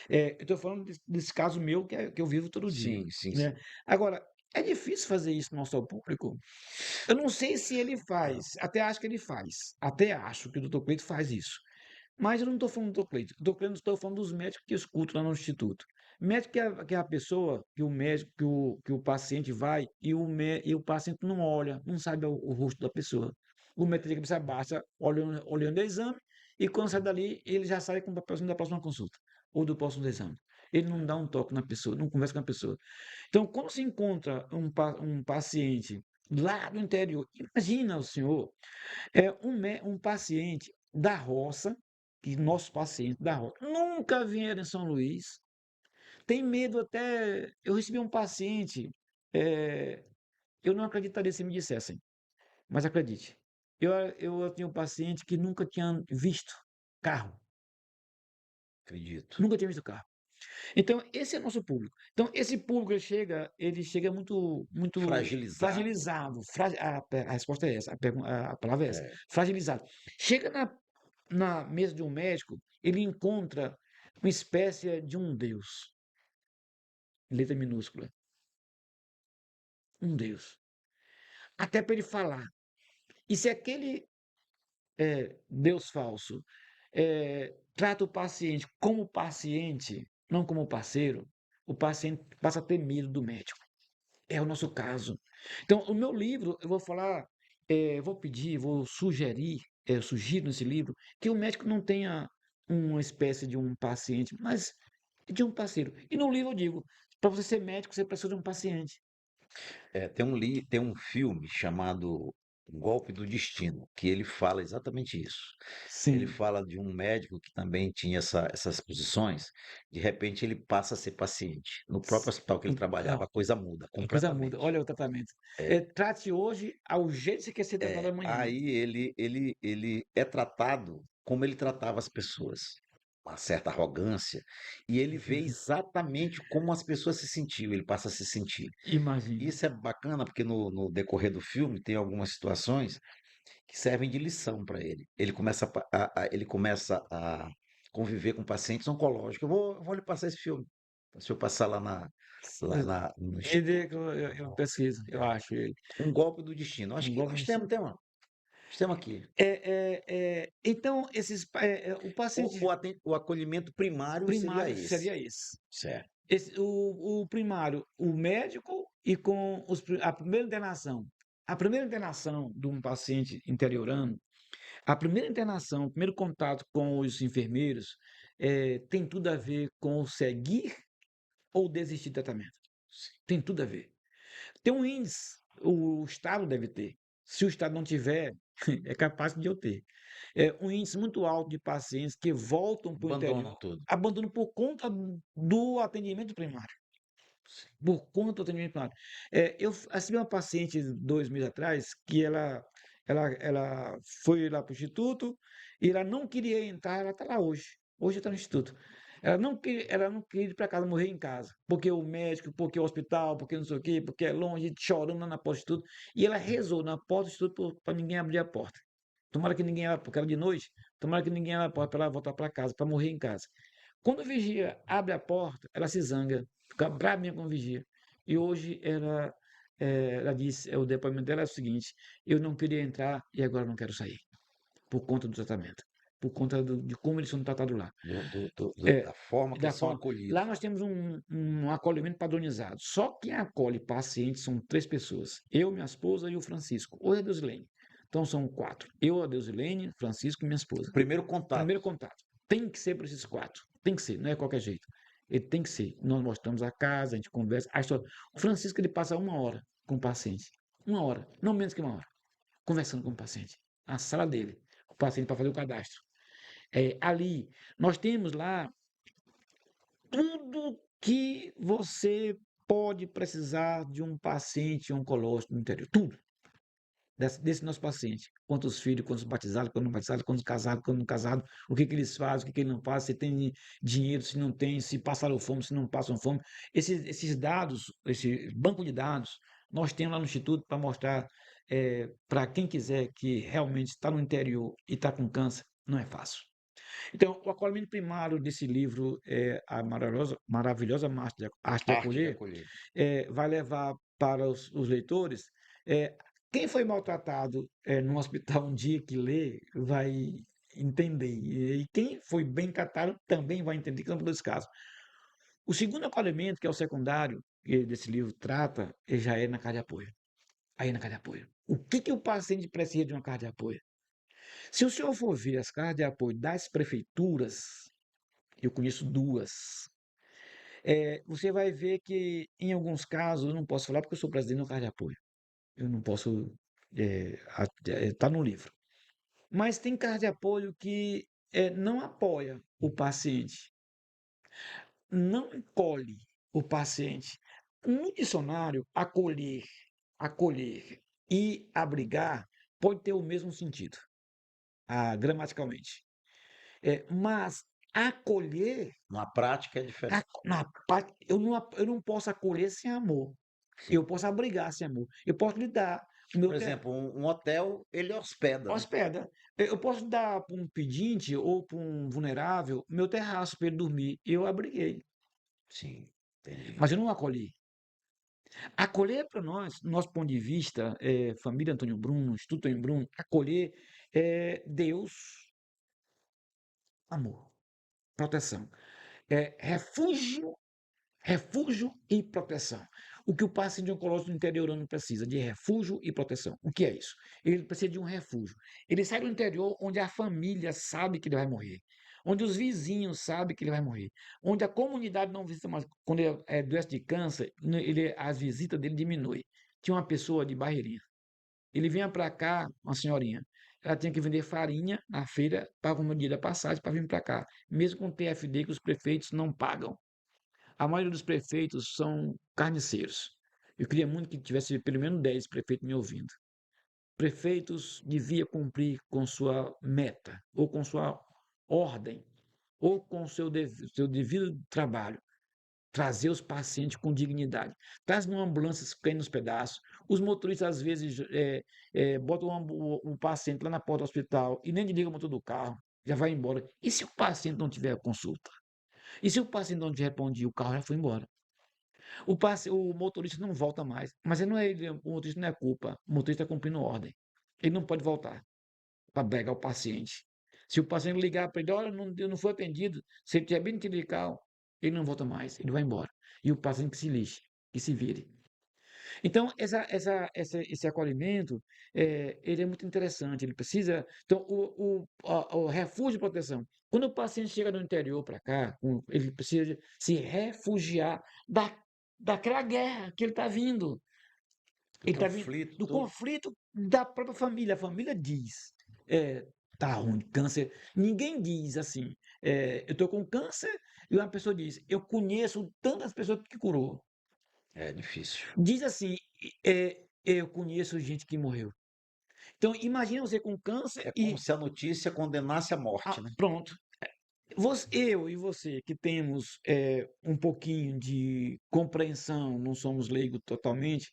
Eu estou falando desse caso meu que eu vivo todo dia, Sim, sim, né? sim. Agora, é difícil fazer isso no nosso público. Eu não sei se ele Ah, faz, até acho que ele faz. Até acho que o doutor Cleito faz isso. Mas eu não estou falando do Dr. Cleito. Estou falando dos médicos que eu escuto lá no instituto. Médico que é a pessoa, que o médico, que o paciente vai e o paciente não olha, não sabe o rosto da pessoa. O médico de cabeça baixa, olhando o exame, e quando sai dali, ele já sai com o papelzinho da próxima consulta, ou do próximo exame. Ele não dá um toque na pessoa, não conversa com a pessoa. Então, quando se encontra um paciente lá do interior, imagina o senhor, um paciente da roça, que nossos pacientes da roça nunca vieram em São Luís, tem medo até. Eu recebi um paciente, eu não acreditaria se me dissessem, mas acredite. Eu tinha um paciente que nunca tinha visto carro, Acredito. nunca tinha visto carro. Então, esse é o nosso público. Então, esse público ele chega muito Fragilizado. fragilizado. A resposta é essa, a palavra é essa, É. fragilizado. Chega na mesa de um médico, ele encontra uma espécie de um Deus, letra minúscula, um Deus. Até para ele falar. E se aquele Deus falso trata o paciente como paciente, não como parceiro, o paciente passa a ter medo do médico. É o nosso caso. Então, o meu livro, eu vou falar, vou pedir, vou sugerir, eu sugiro nesse livro, que o médico não tenha uma espécie de um paciente, mas de um parceiro. E no livro eu digo, para você ser médico, você precisa de um paciente. Tem um filme chamado O Golpe do Destino, que ele fala exatamente isso. Ele Sim. fala de um médico que também tinha essas posições, de repente ele passa a ser paciente. No próprio hospital que ele Ah, trabalhava, a coisa muda a coisa muda. completamente. Olha o tratamento. É, Trate hoje ao jeito que você quer ser tratado amanhã. aí ele é tratado como ele tratava as pessoas, uma certa arrogância, e ele vê exatamente como as pessoas se sentiam, ele passa a se sentir. Imagine. Isso é bacana porque no decorrer do filme tem algumas situações que servem de lição para ele. Ele começa a conviver com pacientes oncológicos. Eu vou lhe passar esse filme. Se eu passar no Ele, Instituto. eu pesquiso, eu acho ele. Um golpe do destino. Acho Um que golpe nós nesse. temos aqui. Então, o paciente O acolhimento primário seria primário esse. seria esse. Certo. O primário, o médico e com a primeira internação. A primeira internação de um paciente interiorano, a primeira internação, o primeiro contato com os enfermeiros, tem tudo a ver com o seguir ou desistir do tratamento. Tem tudo a ver. Tem um índice, o Estado deve ter. Se o Estado não tiver, é capaz de eu ter. Um índice muito alto de pacientes que voltam para o Abandonam interior, tudo. abandonam por conta do atendimento primário. Por conta do atendimento primário. Eu assisti uma paciente 2 meses atrás que ela foi lá para o instituto e ela não queria entrar, ela está lá hoje. Hoje está no instituto. Ela não queria ir para casa, morrer em casa, porque o médico, porque o hospital, porque não sei o quê, porque é longe, chorando lá na porta do instituto. E ela rezou na porta do instituto para ninguém abrir a porta. Tomara que ninguém abra, porque era de noite, tomara que ninguém abra a porta para ela voltar para casa, para morrer em casa. Quando o vigia abre a porta, ela se zanga, fica bravinha com o vigia. E hoje ela disse, o depoimento dela é o seguinte: eu não queria entrar e agora não quero sair, por conta do tratamento, por conta de como eles são tratados lá. Da forma que Da eles são forma, lá acolhidos. nós temos um acolhimento padronizado. Só quem acolhe pacientes são 3 pessoas: eu, minha esposa e o Francisco, ou a Deusilene. Então são 4: eu, a Deusilene, Francisco e minha esposa. Primeiro contato. Primeiro contato. Tem que ser para esses 4. Tem que ser, não é qualquer jeito. Ele tem que ser. Nós mostramos a casa, a gente conversa. A história. O Francisco ele passa 1 hora com o paciente. 1 hora, não menos que 1 hora, conversando com o paciente. Na sala dele. O paciente para fazer o cadastro. Ali, nós temos lá tudo que você pode precisar de um paciente oncológico no interior. Tudo. Desse nosso paciente. Quantos filhos, quantos batizados, quantos não batizados, quantos casados, quantos não casados, o que eles fazem, o que eles não fazem, se tem dinheiro, se não tem, se passaram fome, se não passam fome. Esses dados, esse banco de dados, nós temos lá no Instituto para mostrar para quem quiser que realmente está no interior e está com câncer, não é fácil. Então, o acolhimento primário desse livro, A Maravilhosa Arte de Arte de Acolher, acolher. vai levar para os leitores. Quem foi maltratado num hospital um dia que lê vai entender. E quem foi bem tratado também vai entender que são dois casos. O segundo acolhimento, que é o secundário, que desse livro trata, já é na casa de apoio. Aí na casa de apoio. O que o paciente precisa de uma casa de apoio? Se o senhor for ver as casas de apoio das prefeituras, eu conheço 2. Você vai ver que, em alguns casos, eu não posso falar porque eu sou presidente da casa de apoio. Eu não posso. Está no livro. Mas tem casa de apoio que não apoia o paciente, não acolhe o paciente. No dicionário, acolher e abrigar pode ter o mesmo sentido, gramaticalmente. Mas acolher, Na prática é diferente. eu não posso acolher sem amor. Eu posso abrigar sem amor. Eu posso lhe dar o meu Por exemplo, um hotel, ele hospeda, né? hospeda. Eu posso dar para um pedinte ou para um vulnerável meu terraço para ele dormir. Eu abriguei, Sim, entendi. mas eu não acolhi. Acolher para nós, nosso ponto de vista, família Antônio Bruno, Instituto Antônio Bruno, acolher é Deus, amor, proteção. Refúgio, refúgio e proteção. O que o paciente oncológico interiorano precisa de refúgio e proteção. O que é isso? Ele precisa de um refúgio. Ele sai do interior onde a família sabe que ele vai morrer, onde os vizinhos sabem que ele vai morrer, onde a comunidade não visita mais. Quando ele é doente de câncer, as visitas dele diminuem. Tinha uma pessoa de Barreirinha. Ele vinha para cá, uma senhorinha. Ela tinha que vender farinha na feira, paga um dia da passagem para vir para cá, mesmo com o TFD que os prefeitos não pagam. A maioria dos prefeitos são carniceiros. Eu queria muito que tivesse pelo menos 10 prefeitos me ouvindo. Prefeitos devia cumprir com sua meta, ou com sua ordem, ou com seu devido trabalho. Trazer os pacientes com dignidade. Traz uma ambulância caindo nos pedaços. Os motoristas, às vezes, botam o paciente lá na porta do hospital e nem desliga o motor do carro, já vai embora. E se o paciente não tiver consulta? E se o paciente não te responde, o carro já foi embora? O motorista não volta mais. Mas o motorista não é culpa. O motorista está cumprindo ordem. Ele não pode voltar para pegar o paciente. Se o paciente ligar para ele, olha, eu não foi atendido, se ele estiver bem naquele carro, ele não volta mais, ele vai embora. E o paciente que se lixe, que se vire. Então, esse acolhimento, ele é muito interessante, ele precisa... Então, o refúgio de proteção. Quando o paciente chega do interior para cá, ele precisa se refugiar daquela guerra que ele está vindo. Do Ele está vindo conflito, do tudo. conflito da própria família. A família diz, tá ruim, câncer. Ninguém diz assim, eu estou com câncer, e uma pessoa diz, eu conheço tantas pessoas que curou. É difícil. Diz assim, eu conheço gente que morreu. Então, imagina você com câncer É como e... se a notícia condenasse a morte, né? pronto. Eu e você, que temos um pouquinho de compreensão, não somos leigos totalmente,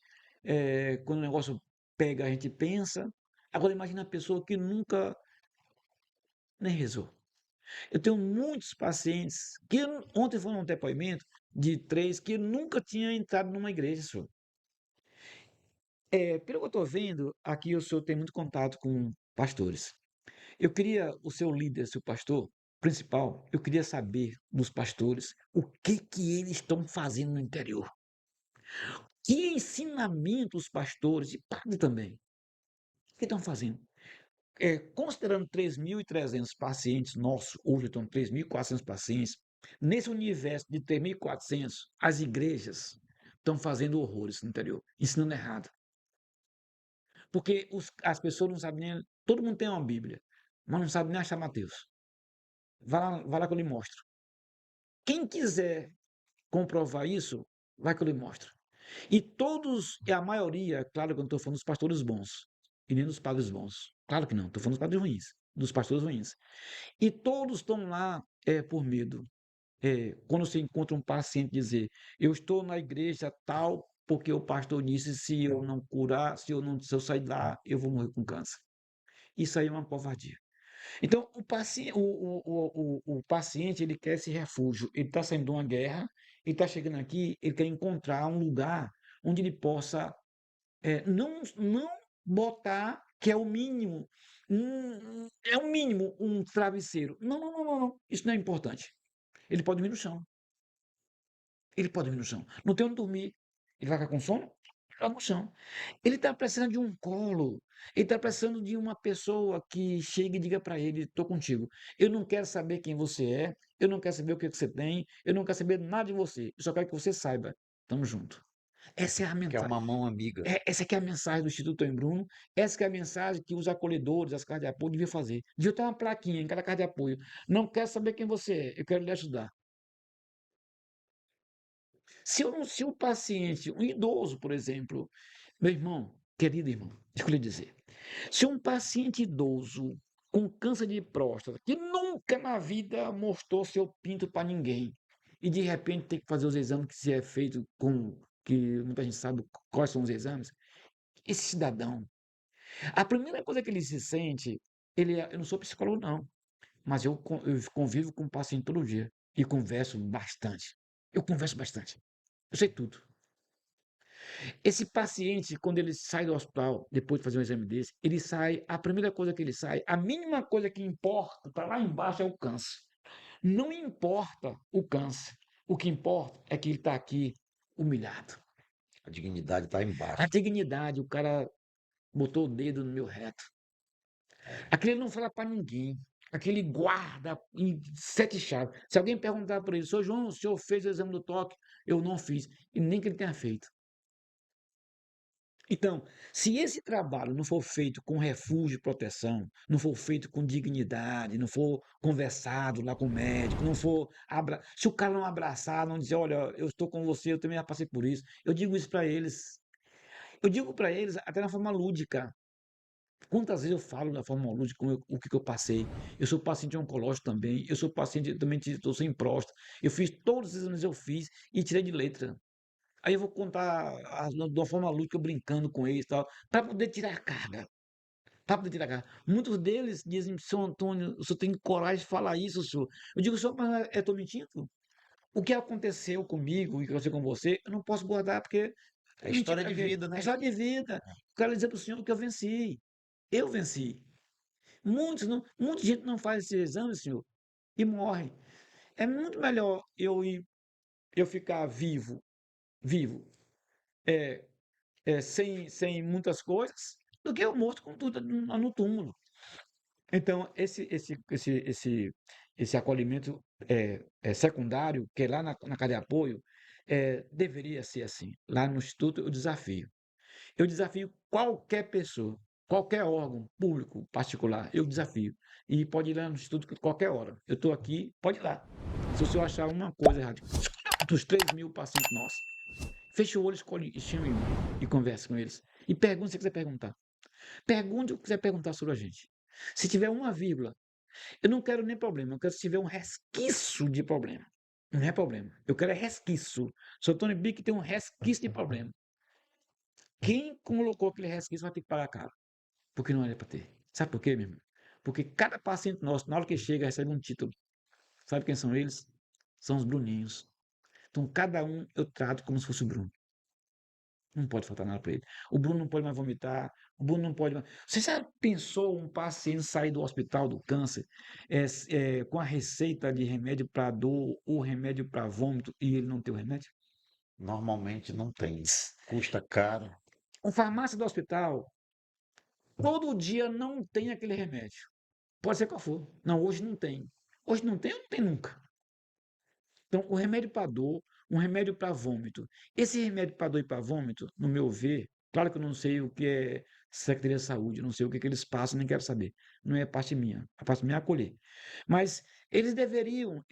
quando o negócio pega, a gente pensa. Agora, imagina a pessoa que nunca nem rezou. Eu tenho muitos pacientes que ontem foi um depoimento de 3 que nunca tinha entrado numa igreja, senhor. Pelo que eu estou vendo, aqui o senhor tem muito contato com pastores. Eu queria, o seu líder, seu pastor principal, eu queria saber dos pastores o que eles estão fazendo no interior. Que ensinamento os pastores, e padre também, o que estão fazendo? Considerando 3.300 pacientes nossos, hoje estão 3.400 pacientes, nesse universo de 3.400, as igrejas estão fazendo horrores no interior, ensinando errado. Porque as pessoas não sabem nem. Todo mundo tem uma Bíblia, mas não sabe nem achar Mateus. Vai lá que eu lhe mostro. Quem quiser comprovar isso, vai que eu lhe mostro. E todos, e a maioria, claro que eu não estou falando dos pastores bons, e nem dos padres bons. Claro que não, estou falando dos padres ruins, dos pastores ruins. E todos estão lá por medo. Quando você encontra um paciente dizer, eu estou na igreja tal, porque o pastor disse, se eu não curar, se eu sair lá, eu vou morrer com câncer. Isso aí é uma covardia. Então, o paciente, ele quer esse refúgio, ele está saindo de uma guerra, ele está chegando aqui, ele quer encontrar um lugar onde ele possa não botar, que é o mínimo, é o mínimo um travesseiro. Não, não, não, não, não, isso não é importante. Ele pode dormir no chão. Ele pode dormir no chão. Não tem onde dormir. Ele vai ficar com sono? Joga no chão. Ele está precisando de um colo. Ele está precisando de uma pessoa que chegue e diga para ele: estou contigo. Eu não quero saber quem você é. Eu não quero saber o que você tem. Eu não quero saber nada de você. Eu só quero que você saiba. Tamo junto. Essa é a Que é mensagem. uma mão amiga. Essa aqui é a mensagem do Instituto Em Bruno. Essa que é a mensagem que os acolhedores, as casas de apoio deviam fazer. Devia ter uma plaquinha em cada casa de apoio. Não quero saber quem você é. Eu quero lhe ajudar. Se o paciente, um idoso, por exemplo, meu irmão, querido irmão, deixa eu lhe dizer, Se um paciente idoso com câncer de próstata, que nunca na vida mostrou seu pinto para ninguém, e de repente tem que fazer os exames que se é feito com que muita gente sabe quais são os exames, esse cidadão, a primeira coisa que ele se sente, eu não sou psicólogo não, mas eu convivo com o paciente todo dia e converso bastante. Eu converso bastante. Eu sei tudo. Esse paciente, quando ele sai do hospital, depois de fazer um exame desse, ele sai, a primeira coisa que ele sai, a mínima coisa que importa, está lá embaixo, é o câncer. Não importa o câncer. O que importa é que ele está aqui humilhado. A dignidade está A embaixo. dignidade, o cara botou o dedo no meu reto. Aquele não fala para ninguém. Aquele guarda em 7 chaves. Se alguém perguntar para ele, Sr. João, o senhor fez o exame do toque? Eu não fiz. E nem que ele tenha feito. Então, se esse trabalho não for feito com refúgio e proteção, não for feito com dignidade, não for conversado lá com o médico, não for se o cara não abraçar, não dizer, olha, eu estou com você, eu também já passei por isso. Eu digo isso para eles. Eu digo para eles até na forma lúdica. Quantas vezes eu falo da forma lúdica o que eu passei? Eu sou paciente oncológico também, eu sou paciente também, estou sem próstata. Eu fiz todos os exames eu fiz e tirei de letra. Aí eu vou contar de uma forma lúdica, brincando com eles e tal, para poder tirar a carga. Para poder tirar a carga. Muitos deles dizem, senhor Antônio, o senhor tem coragem de falar isso, senhor. Eu digo, senhor, mas eu estou mentindo? O que aconteceu comigo e que aconteceu com você, eu não posso guardar, porque É história de vida, é né? história de vida. Eu quero dizer para o senhor que eu venci. Eu venci. Muita gente não faz esse exame, senhor, e morre. É muito melhor eu ficar vivo, é, sem muitas coisas, do que eu morto com tudo no túmulo. Então, esse acolhimento secundário, que é lá na cadeia de apoio, deveria ser assim. Lá no Instituto, eu desafio. Eu desafio qualquer pessoa, qualquer órgão público, particular, eu desafio. E pode ir lá no Instituto qualquer hora. Eu estou aqui, pode ir lá. Se o senhor achar uma coisa errada, dos 3.000 pacientes nossos, feche o olho, escolhe, e chame e converse com eles. E pergunte se você quiser perguntar. Pergunte o que quiser perguntar sobre a gente. Se tiver uma vírgula, eu não quero nem problema, eu quero se tiver um resquício de problema. Não é problema. Eu quero é resquício. Sr. Tony Bick tem um resquício de problema. Quem colocou aquele resquício vai ter que pagar caro. Porque não era para ter. Sabe por quê, meu irmão? Porque cada paciente nosso, na hora que chega, recebe um título. Sabe quem são eles? São os Bruninhos. Então, cada um eu trato como se fosse o Bruno. Não pode faltar nada para ele. O Bruno não pode mais vomitar. O Bruno não pode mais. Você já pensou um paciente sair do hospital do câncer com a receita de remédio para dor ou remédio para vômito e ele não ter o remédio? Normalmente não tem. Custa caro. Um farmácia do hospital, todo dia não tem aquele remédio. Pode ser qual for. Não, hoje não tem. Hoje não tem, ou não tem nunca. Então, o remédio para dor, um remédio para vômito. Esse remédio para dor e para vômito, no meu ver, claro que eu não sei o que é Secretaria de Saúde, não sei o que, que eles passam, nem quero saber. Não é parte minha. A parte minha é acolher. Mas eles deveriam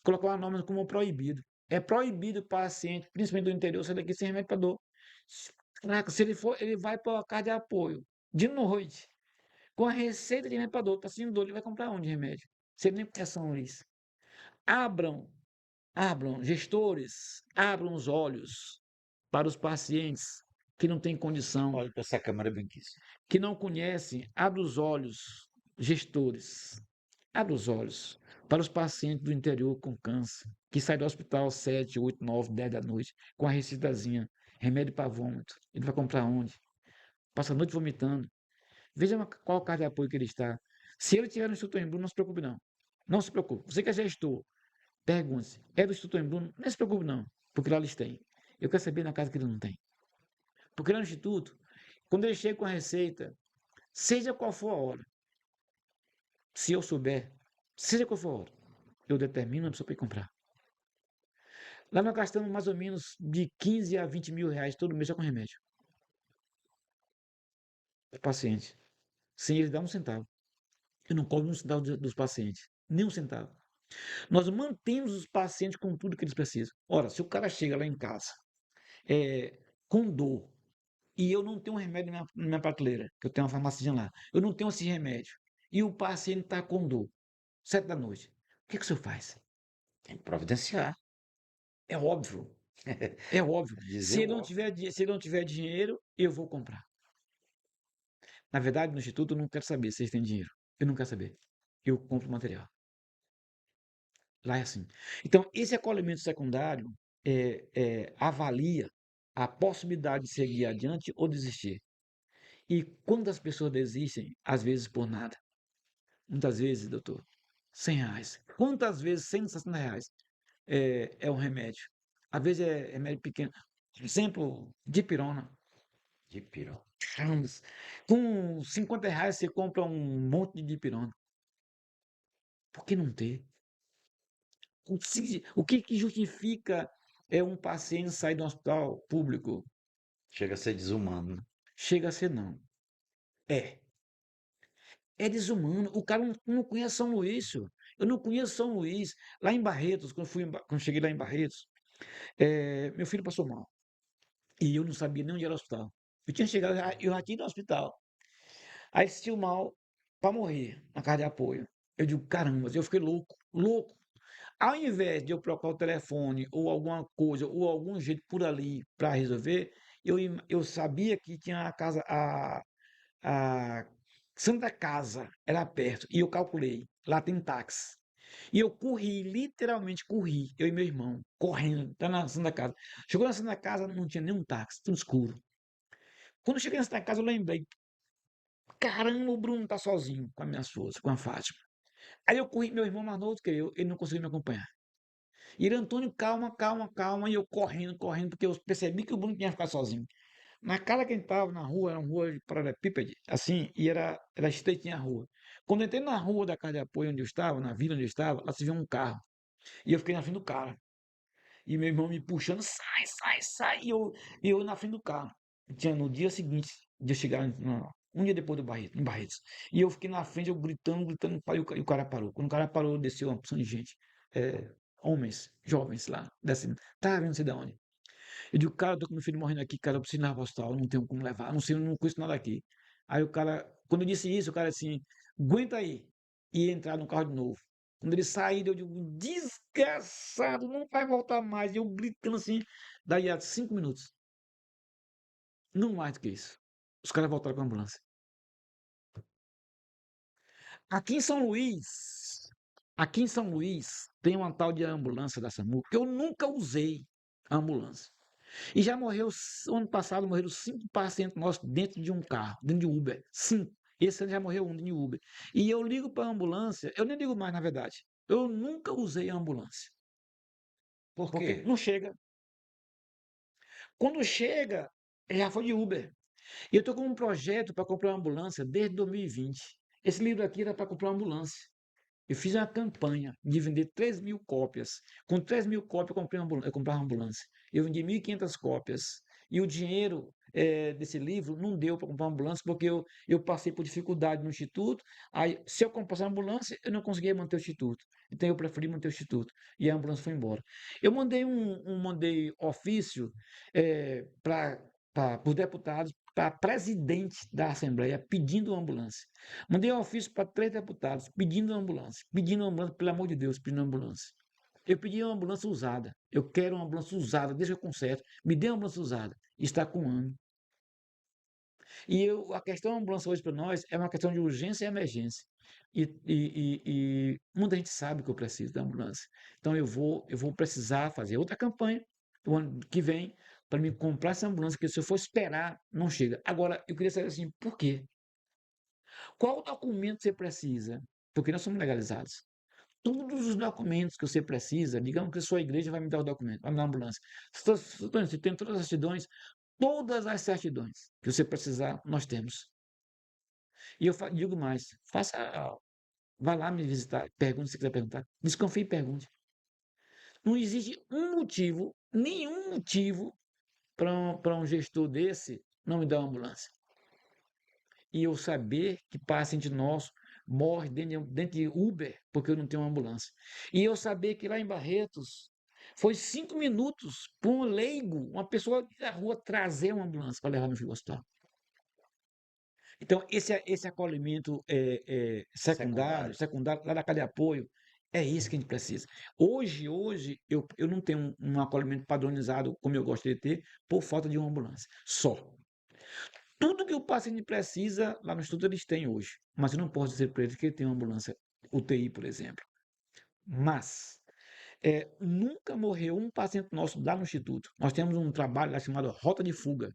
colocar uma norma como proibido. É proibido o paciente, principalmente do interior, sair daqui sem remédio para dor. Caraca, se ele for, ele vai para a casa de apoio de noite, com a receita de remédio para dor, está sentindo dor, ele vai comprar onde remédio? Se ele nem conhece São Luís. Abram, gestores, abram os olhos para os pacientes que não têm condição, Olha para essa câmera bem aqui. que não conhecem, abra os olhos, gestores, abra os olhos para os pacientes do interior com câncer, que saem do hospital às 7, 8, 9, 10 da noite, com a receitazinha, remédio para vômito. Ele vai comprar onde? Passa a noite vomitando. Veja qual carta de apoio que ele está. Se ele tiver no Instituto Embu, não se preocupe não. Não se preocupe. Você que é gestor, pergunte-se, é do Instituto Embu? Não se preocupe não, porque lá eles têm. Eu quero saber na casa que ele não tem. Porque lá no Instituto, quando ele chega com a receita, seja qual for a hora, se eu souber, seja qual for a hora, eu determino a pessoa para ir comprar. Lá nós gastamos mais ou menos de 15 a 20 mil reais todo mês só com remédio. O paciente. Sem ele dar um centavo. Eu não cobro um centavo dos pacientes. Nem um centavo. Nós mantemos os pacientes com tudo que eles precisam. Ora, se o cara chega lá em casa com dor, e eu não tenho um remédio na minha prateleira, que eu tenho uma farmácia lá. Eu não tenho esse remédio. E o paciente está com dor, 7 da noite. O que o senhor faz? Tem que providenciar. É óbvio. É óbvio. Dizer Se ele o não óbvio. tiver, se ele não tiver dinheiro, eu vou comprar. Na verdade, no instituto, eu não quero saber se eles têm dinheiro. Eu não quero saber. Eu compro o material. Lá é assim. Então, esse acolhimento secundário avalia a possibilidade de seguir adiante ou desistir. E quando as pessoas desistem, às vezes por nada. Muitas vezes, doutor, R$ 100. Quantas vezes R$ 160 é um remédio? Às vezes é remédio pequeno. Por exemplo, dipirona. De pirão. Caramba, com R$ 50 você compra um monte de dipirona. Por que não ter? O que justifica um paciente sair do hospital público? Chega a ser desumano, né? Chega a ser não. É. É desumano. O cara não conhece São Luís, senhor. Eu não conheço São Luís. Lá em Barretos, quando cheguei lá em Barretos, meu filho passou mal. E eu não sabia nem onde era o hospital. Eu tinha chegado, eu já tinha ido ao hospital. Aí sentiu mal para morrer na casa de apoio. Eu digo, caramba, eu fiquei louco, louco. Ao invés de eu procurar o telefone ou alguma coisa, ou algum jeito por ali para resolver, eu sabia que tinha a casa, a Santa Casa era perto, e eu calculei, lá tem táxi. E eu corri, literalmente corri, eu e meu irmão, correndo, tá na Santa Casa. Chegou na Santa Casa, não tinha nenhum táxi, tudo escuro. Quando eu cheguei na Santa Casa, eu lembrei, caramba, o Bruno tá sozinho com a minha esposa, com a Fátima. Aí eu corri, meu irmão mais novo que eu, ele não conseguiu me acompanhar. E ele, Antônio, calma, calma, calma. E eu correndo, correndo, porque eu percebi que o Bruno tinha ficado sozinho. Na cara que a gente tava na rua, era uma rua de paralelepípede, assim, e era estreitinha a rua. Quando eu entrei na rua da casa de apoio onde eu estava, na vila onde eu estava, lá se viu um carro. E eu fiquei na frente do carro. E meu irmão me puxando, sai, sai, sai. E eu na frente do carro. Tinha no dia seguinte de eu chegar, um dia depois do Barreto, em Barretos. E eu fiquei na frente, eu gritando, gritando, e o cara parou. Quando o cara parou, desceu uma porção de gente. É, homens, jovens lá, descendo. Tá vendo, não sei de onde. Eu digo, cara, eu tô com meu filho morrendo aqui, cara, eu preciso ir na hospital, não tenho como levar, não sei, eu não conheço nada aqui. Aí o cara, quando eu disse isso, o cara assim, aguenta aí. E ia entrar no carro de novo. Quando ele sair, eu digo, desgraçado, não vai voltar mais. E eu gritando assim, daí a 5 minutos. Não mais do que isso. Os caras voltaram com a ambulância. Aqui em São Luís, aqui em São Luís, tem uma tal de ambulância da SAMU, que eu nunca usei a ambulância. E já morreu, ano passado, morreram 5 pacientes nossos dentro de um carro, dentro de um Uber. 5. Esse ano já morreu um dentro de Uber. E eu ligo para a ambulância, eu nem ligo mais, na verdade. Eu nunca usei a ambulância. Por Porque quê? não chega. Quando chega, já foi de Uber. E eu estou com um projeto para comprar uma ambulância desde 2020. Esse livro aqui era para comprar uma ambulância. Eu fiz uma campanha de vender 3.000 cópias. Com 3.000 cópias, eu comprei uma ambulância. Eu vendi 1.500 cópias. E o dinheiro desse livro não deu para comprar uma ambulância, porque eu passei por dificuldade no instituto. Aí, se eu comprasse uma ambulância, eu não conseguia manter o instituto. Então, eu preferi manter o instituto. E a ambulância foi embora. Eu mandei ofício para os deputados, para presidente da Assembleia, pedindo uma ambulância. Mandei um ofício para 3 deputados pedindo ambulância, pelo amor de Deus, pedindo ambulância. Eu pedi uma ambulância usada. Eu quero uma ambulância usada, deixa eu conserto. Me dê uma ambulância usada. Está com 1 ano. A questão da ambulância hoje para nós é uma questão de urgência e emergência. E muita gente sabe que eu preciso da ambulância. Então eu vou precisar fazer outra campanha o ano que vem para me comprar essa ambulância, porque se eu for esperar, não chega. Agora, eu queria saber assim, por quê? Qual documento você precisa? Porque nós somos legalizados. Todos os documentos que você precisa, digamos que a sua igreja vai me dar o documento, vai me dar a ambulância. Você tem todas as certidões que você precisar, nós temos. E eu digo mais, vá lá me visitar, pergunte se quiser perguntar. Desconfie e pergunte. Não existe nenhum motivo para um gestor desse não me dar uma ambulância. E eu saber que paciente nosso morre dentro de Uber porque eu não tenho uma ambulância. E eu saber que lá em Barretos Foi 5 minutos para um leigo, uma pessoa da rua, trazer uma ambulância para levar meu filho ao hospital. Então, esse acolhimento Secundário. secundário, lá da cadeia de apoio, é isso que a gente precisa. Hoje eu não tenho um acolhimento padronizado como eu gostaria de ter, por falta de uma ambulância. Só. Tudo que o paciente precisa, lá no Instituto eles têm hoje. Mas eu não posso dizer para eles que ele tem uma ambulância UTI, por exemplo. Mas nunca morreu um paciente nosso lá no Instituto. Nós temos um trabalho lá chamado Rota de Fuga.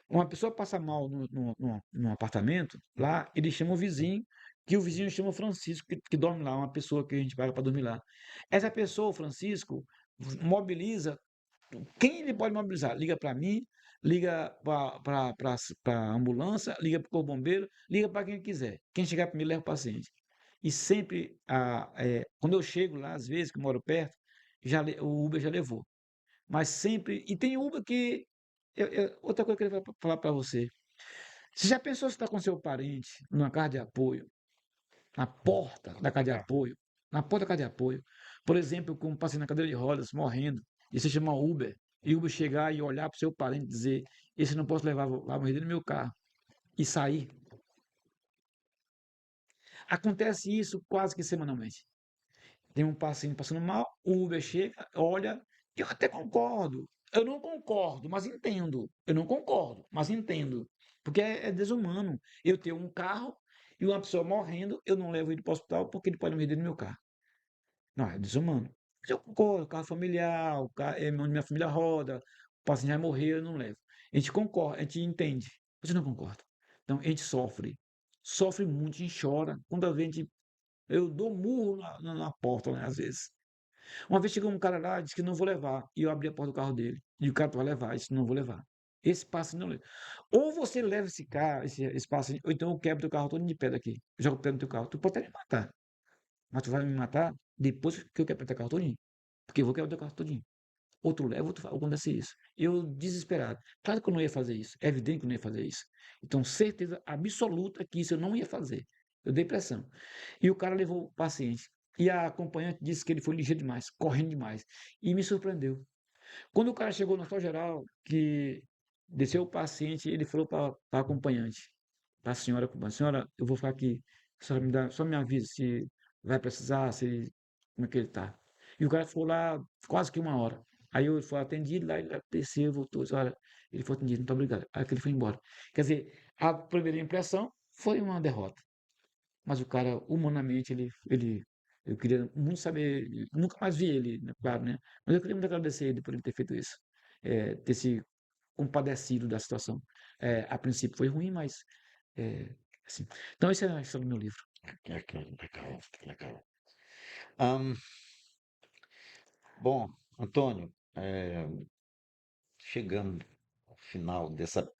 Uma pessoa passa mal no apartamento, lá ele chama o vizinho, que o vizinho chama Francisco, que dorme lá, uma pessoa que a gente paga para dormir lá. Essa pessoa, o Francisco, mobiliza quem ele pode mobilizar. Liga para mim, liga para a ambulância, liga para o corpo bombeiro, liga para quem quiser. Quem chegar primeiro leva o paciente. E sempre, quando eu chego lá, às vezes, que eu moro perto, o Uber já levou. Mas sempre. E tem Uber que. Outra coisa que eu queria falar para você. Você já pensou se está com seu parente numa casa de apoio, na porta da casa de apoio, na porta da casa de apoio, por exemplo, com um paciente na cadeira de rodas, morrendo, e você chamar o Uber, e o Uber chegar e olhar para o seu parente e dizer: esse não posso levar, vai morrer dentro do meu carro, e sair? Acontece isso quase que semanalmente. Tem um paciente passando mal, o Uber chega, olha, eu até concordo. Eu não concordo, mas entendo. Eu não concordo, mas entendo. Porque é desumano. Eu tenho um carro e uma pessoa morrendo, eu não levo ele para o hospital porque ele pode morrer dentro do meu carro. Não, é desumano. Mas eu concordo, carro familiar, o carro, onde minha família roda, o paciente vai morrer, eu não levo. A gente concorda, a gente entende. Mas eu não concordo. Então a gente sofre. Sofre muito, a gente chora. Quando a gente eu dou murro na porta, né, às vezes. Uma vez chegou um cara lá e disse que não vou levar. E eu abri a porta do carro dele. E o cara vai levar. Eu disse, não vou levar. Esse paciente não leva. Ou você leva esse cara, esse paciente, ou então eu quebro teu carro todo de pedra aqui. Jogo pedra no teu carro. Tu pode até me matar. Mas tu vai me matar depois que eu quebrar teu carro todinho. Porque eu vou quebrar teu carro todinho. Ou tu leva, ou tu acontece isso. Eu desesperado. Claro que eu não ia fazer isso. É evidente que eu não ia fazer isso. Então, certeza absoluta que isso eu não ia fazer. Eu dei pressão. E o cara levou o paciente. E a acompanhante disse que ele foi ligeiro demais, correndo demais. E me surpreendeu. Quando o cara chegou no hospital geral, que desceu o paciente, ele falou para a acompanhante, para a senhora, senhora, eu vou ficar aqui, só me avisa se vai precisar, se, como é que ele está. E o cara ficou lá quase que 1 hora. Aí eu fui atendido, lá ele desceu, voltou, disse, olha, ele foi atendido, muito obrigado. Aí que ele foi embora. Quer dizer, a primeira impressão foi uma derrota. Mas o cara, humanamente, eu queria muito saber, nunca mais vi ele, né, claro, né? Mas eu queria muito agradecer ele por ele ter feito isso, ter se compadecido da situação. A princípio foi ruim, mas, assim. Então, essa é a história do meu livro. Legal, legal. Ahn, bom, Antônio, chegando ao final dessa,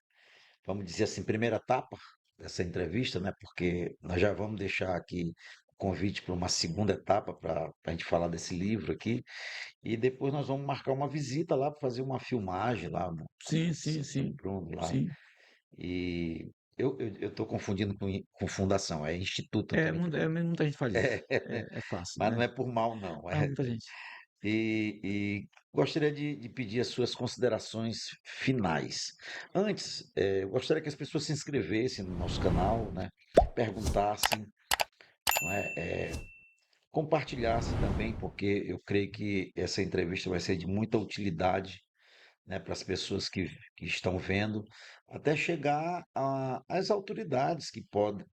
vamos dizer assim, primeira etapa dessa entrevista, né? Porque nós já vamos deixar aqui o convite para uma segunda etapa para a gente falar desse livro aqui. E depois nós vamos marcar uma visita lá para fazer uma filmagem lá no Sim, sim, Santo sim, Bruno lá. sim. E eu estou confundindo com fundação, é Instituto Antônio Bruno. Muita gente faz isso. É fácil, Mas não né? é por mal, não. Ah, muita gente. E gostaria de pedir as suas considerações finais. Antes, eu gostaria que as pessoas se inscrevessem no nosso canal, né? Perguntassem, não é? Compartilhassem também, porque eu creio que essa entrevista vai ser de muita utilidade, né, para as pessoas que estão vendo, até chegar às autoridades que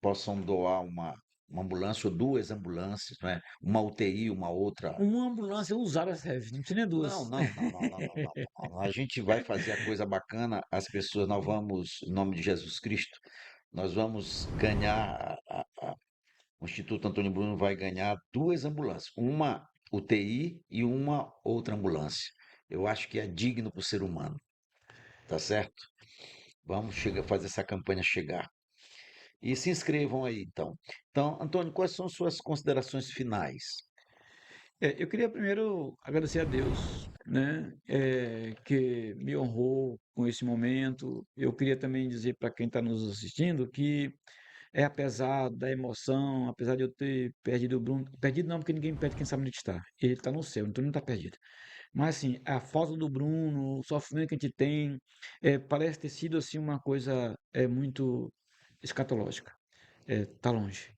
possam doar uma ambulância ou duas ambulâncias, né? Uma UTI, uma outra. Uma ambulância usada serve, não precisa nem Não, duas. não, não, não, não, não, não, não. A gente vai fazer a coisa bacana, as pessoas, nós vamos, em nome de Jesus Cristo, nós vamos ganhar, o Instituto Antônio Bruno vai ganhar duas ambulâncias, uma UTI e uma outra ambulância. Eu acho que é digno para o ser humano, tá certo? Vamos fazer essa campanha chegar. E se inscrevam aí, então. Então, Antônio, quais são suas considerações finais? Eu queria primeiro agradecer a Deus, né, que me honrou com esse momento. Eu queria também dizer para quem está nos assistindo que apesar da emoção, apesar de eu ter perdido o Bruno, perdido não, porque ninguém perde quem sabe onde está. Ele está no céu, então ele não está perdido. Mas assim, a falta do Bruno, o sofrimento que a gente tem, parece ter sido assim uma coisa muito escatológica. Tá longe.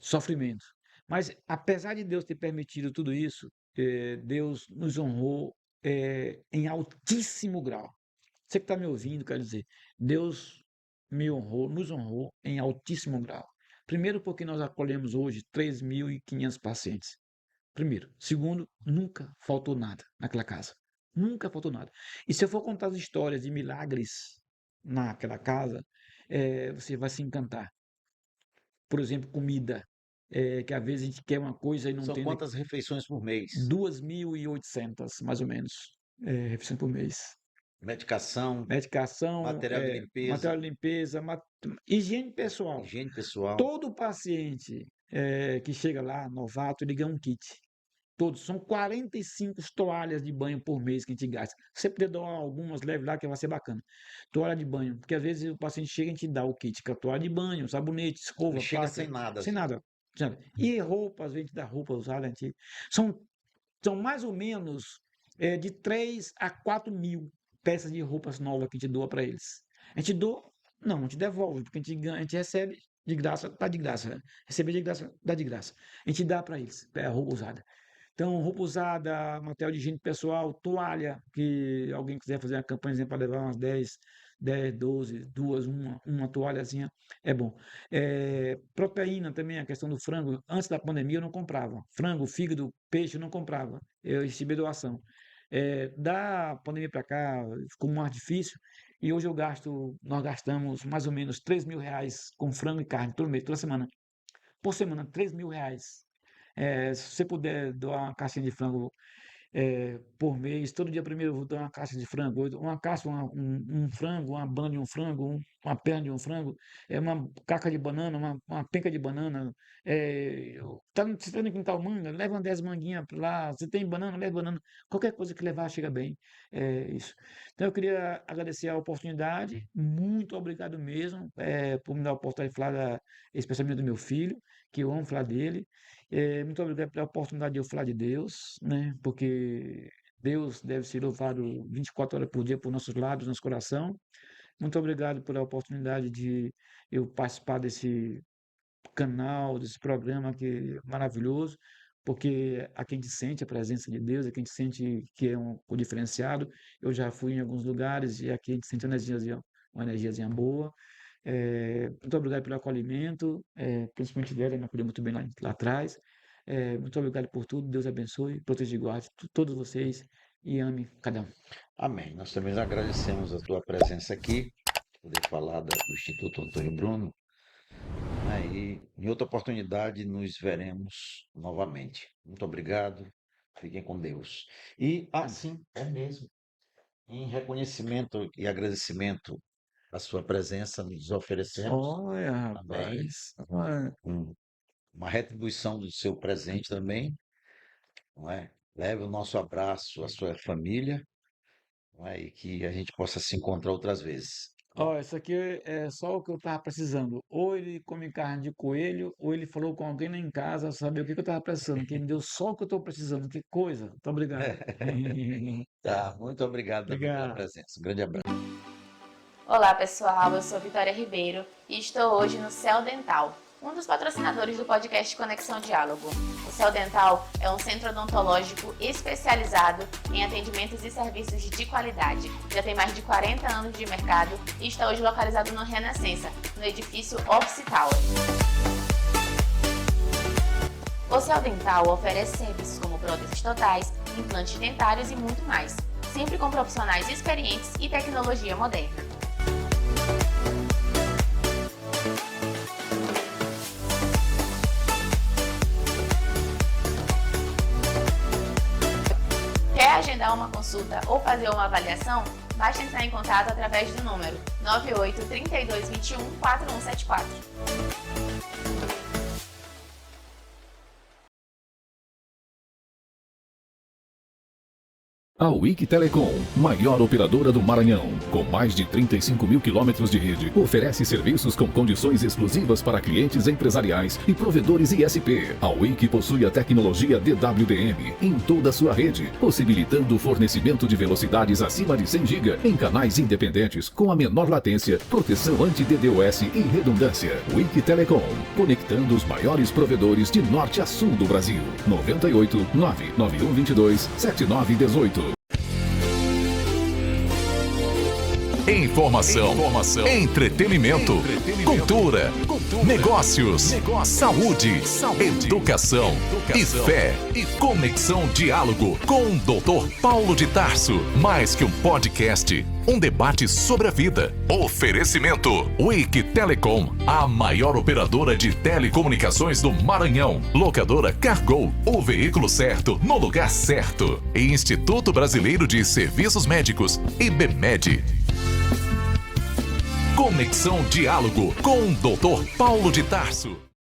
Sofrimento. Mas apesar de Deus ter permitido tudo isso, Deus nos honrou em altíssimo grau. Você que está me ouvindo, quer dizer, Deus me honrou, nos honrou em altíssimo grau. Primeiro, porque nós acolhemos hoje 3.500 pacientes. Primeiro. Segundo, nunca faltou nada naquela casa. Nunca faltou nada. E se eu for contar as histórias de milagres naquela casa, você vai se encantar. Por exemplo, comida. Que às vezes a gente quer uma coisa e não São tem. quantas refeições por mês? 2.800, mais ou menos, refeições por mês. Medicação, Medicação, material de limpeza, higiene pessoal. higiene pessoal. Todo paciente que chega lá, novato, ele ganha um kit. Todos. São 45 toalhas de banho por mês que a gente gasta. Se você puder dar algumas, leve lá que vai ser bacana. Toalha de banho. Porque às vezes o paciente chega e a gente dá o kit, que é a toalha de banho, sabonete, escova, Ele chega pasta. sem nada. Sem nada. E roupa, às vezes a gente dá roupa usada antiga. São mais ou menos de 3 a 4 mil peças de roupas novas que a gente doa para eles. A gente doa, não, a gente devolve, porque a gente recebe de graça, dá de graça. Receber de graça, dá de graça. A gente dá para eles, a roupa usada. Então, roupa usada, material de higiene pessoal, toalha, que alguém quiser fazer uma campanha para levar umas 10, 12, duas, uma toalhazinha, é bom. Proteína também, a questão do frango. Antes da pandemia eu não comprava. Frango, fígado, peixe eu não comprava. Eu recebi doação. Da pandemia para cá, ficou mais difícil. E hoje nós gastamos mais ou menos R$ 3.000 com frango e carne, todo mês, toda semana. Por semana, R$ 3.000. Se você puder doar uma caixinha de frango por mês, todo dia primeiro eu vou dar uma caixa de frango, uma caixa, um frango, uma banda de um frango, uma perna de um frango, uma caca de banana, uma penca de banana. Você está no quintal manga, leva 10 manguinhas para lá. Você tem banana, leva banana. Qualquer coisa que levar chega bem. Isso. Então eu queria agradecer a oportunidade, muito obrigado mesmo por me dar a oportunidade de falar especialmente do meu filho, que eu amo falar dele. Muito obrigado pela oportunidade de eu falar de Deus, né? Porque Deus deve ser louvado 24 horas por dia por nossos lábios, nosso coração. Muito obrigado pela oportunidade de eu participar desse canal, desse programa que é maravilhoso, porque aqui a gente sente a presença de Deus, aqui a gente sente que é o diferenciado. Eu já fui em alguns lugares e aqui a gente sente uma energiazinha boa. Muito obrigado pelo acolhimento, principalmente dela, me acolheu muito bem lá atrás. Muito obrigado por tudo, Deus abençoe, proteja e guarde todos vocês e ame cada um. Amém. Nós também agradecemos a tua presença aqui, poder falar do Instituto Antônio Bruno. E em outra oportunidade nos veremos novamente. Muito obrigado, fiquem com Deus. E assim é mesmo. Em reconhecimento e agradecimento à sua presença, nos oferecemos Olha, também rapaz. uma retribuição do seu presente também, não é? Leve o nosso abraço à sua família, não é? E que a gente possa se encontrar outras vezes. Ó, isso aqui é só o que eu tava precisando. Ou ele come carne de coelho, ou ele falou com alguém lá em casa, saber o que eu tava precisando, que ele me deu só o que eu tô precisando. Que coisa. Muito obrigado. Tá, muito obrigado também pela Obrigado. presença. Um grande abraço. Olá pessoal, eu sou Vitória Ribeiro e estou hoje no Céu Dental, um dos patrocinadores do podcast Conexão Diálogo. O Céu Dental é um centro odontológico especializado em atendimentos e serviços de qualidade. Já tem mais de 40 anos de mercado e está hoje localizado no Renascença, no edifício Office Tower. O Céu Dental oferece serviços como próteses totais, implantes dentários e muito mais, sempre com profissionais experientes e tecnologia moderna. Quer agendar uma consulta ou fazer uma avaliação? Basta entrar em contato através do número 98 32 21 4174. A Wiki Telecom, maior operadora do Maranhão, com mais de 35 mil quilômetros de rede, oferece serviços com condições exclusivas para clientes empresariais e provedores ISP. A Wiki possui a tecnologia DWDM em toda a sua rede, possibilitando o fornecimento de velocidades acima de 100 GB em canais independentes com a menor latência, proteção anti-DDoS e redundância. Wiki Telecom, conectando os maiores provedores de norte a sul do Brasil. 98 99122 7918. Informação, entretenimento, cultura, negócios, saúde, educação e fé. Conexão Diálogo com o Dr. Paulo de Tarso. Mais que um podcast, um debate sobre a vida. Oferecimento Wiki Telecom, a maior operadora de telecomunicações do Maranhão. Locadora Cargo, o veículo certo no lugar certo. E Instituto Brasileiro de Serviços Médicos, IBMED. Conexão Diálogo com o Dr. Paulo de Tarso.